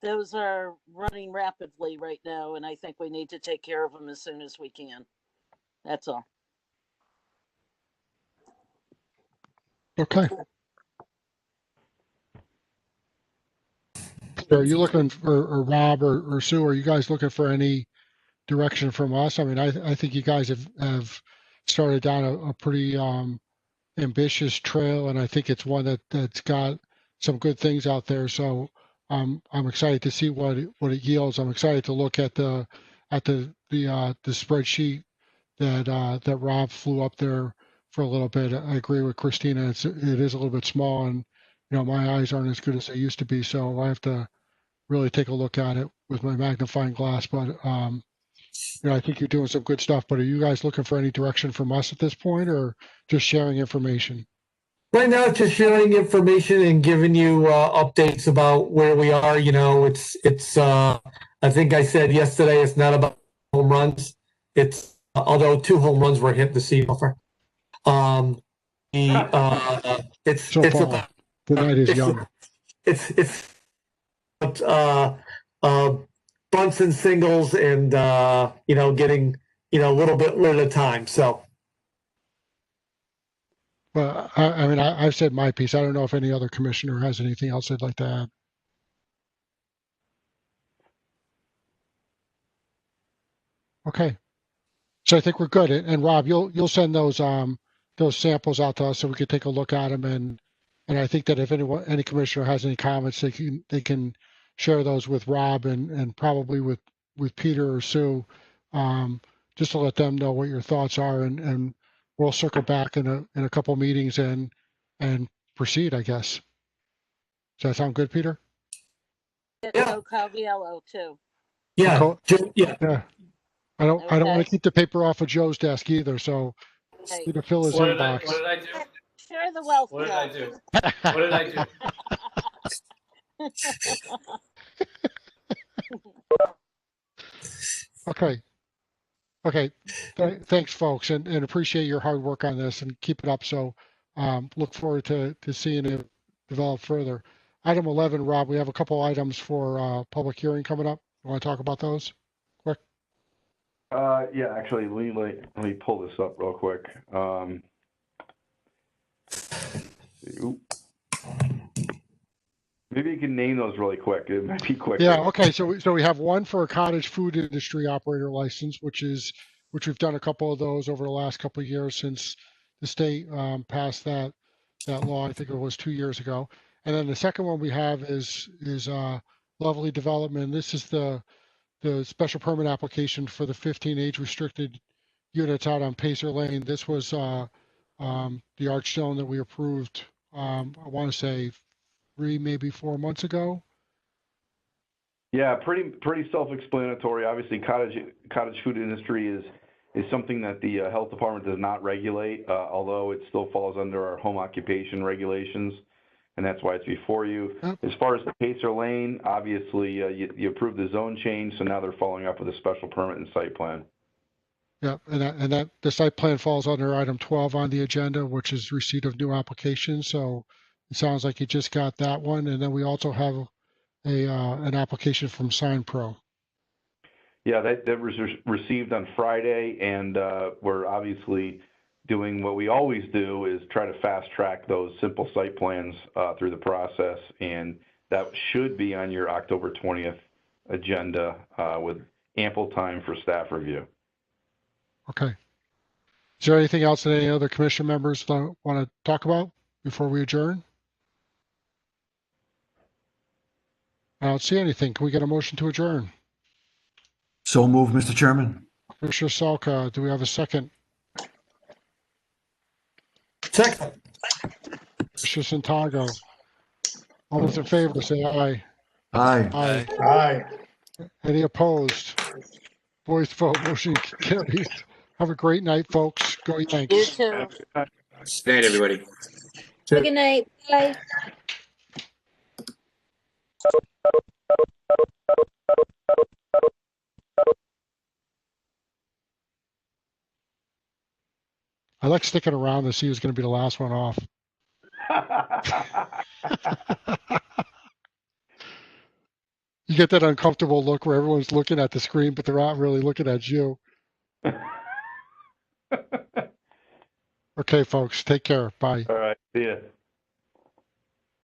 those are running rapidly right now, and I think we need to take care of them as soon as we can. That's all. Okay. So are you looking for, or Rob or Sue, are you guys looking for any direction from us? I mean, I think you guys have started down a pretty ambitious trail, and I think it's one that's got some good things out there. So I'm excited to see what it yields. I'm excited to look at the spreadsheet that Rob flew up there for a little bit. I agree with Christina. It is a little bit small, and my eyes aren't as good as they used to be. So I have to really take a look at it with my magnifying glass. But I think you're doing some good stuff. But are you guys looking for any direction from us at this point, or just sharing information? Right now, it's just sharing information and giving you updates about where we are. It's. I think I said yesterday, it's not about home runs. It's although 2 home runs were hit this season. It's so it's far, about the night is young. It's bunts and singles, and getting a little bit at a time. So. Well, I mean, I've said my piece. I don't know if any other commissioner has anything else they'd like to add. Okay, so I think we're good. And Rob, you'll send those samples out to us so we can take a look at them. And I think that if any commissioner has any comments, they can share those with Rob and probably with Peter or Sue, just to let them know what your thoughts are. And we'll circle back in a couple meetings and and proceed, I guess. Does that sound good, Peter? Joe Calviello too. Yeah, yeah. Yeah. I don't want Okay. to keep the paper off of Joe's desk either, so Hey, need to fill his What inbox. did I do? share the wealth. What did I do? What did I do? Okay. Thanks, folks, and appreciate your hard work on this and keep it up. So look forward to seeing it develop further. Item 11, Rob, we have a couple items for public hearing coming up. You want to talk about those quick? Yeah, actually, let me pull this up real quick. Maybe you can name those really quick. It might be quicker. Yeah. Okay. So we have one for a cottage food industry operator license, which we've done a couple of those over the last couple of years since the state passed that law. I think it was 2 years ago. And then the second one we have is Lovely Development. This is the special permit application for the 15 age restricted units out on Pacer Lane. This was the Archstone that we approved. I want to say 3, maybe 4 months ago. Yeah, pretty self-explanatory. Obviously, cottage food industry is something that the health department does not regulate, although it still falls under our home occupation regulations, and that's why it's before you. Yep. As far as the Pacer Lane, obviously you approved the zone change, so now they're following up with a special permit and site plan. Yeah, and that the site plan falls under item 12 on the agenda, which is receipt of new applications. So it sounds like you just got that one, and then we also have an application from Sign Pro. Yeah, that was received on Friday, and we're obviously doing what we always do, is try to fast track those simple site plans through the process, and that should be on your October 20th agenda with ample time for staff review. Okay. Is there anything else that any other commission members want to talk about before we adjourn? I don't see anything. Can we get a motion to adjourn? So moved, Mr. Chairman. Commissioner Salka, do we have a second? Second. Commissioner Santago. All those in favor, say aye. Aye. Aye. Aye. Any opposed? Voice vote, motion carries. Have a great night, folks. Go Yanks. You too. Good night, everybody. Good night. Bye. I like sticking around to see who's going to be the last one off. You get that uncomfortable look where everyone's looking at the screen, but they're not really looking at you. Okay, folks, take care. Bye. All right, see ya.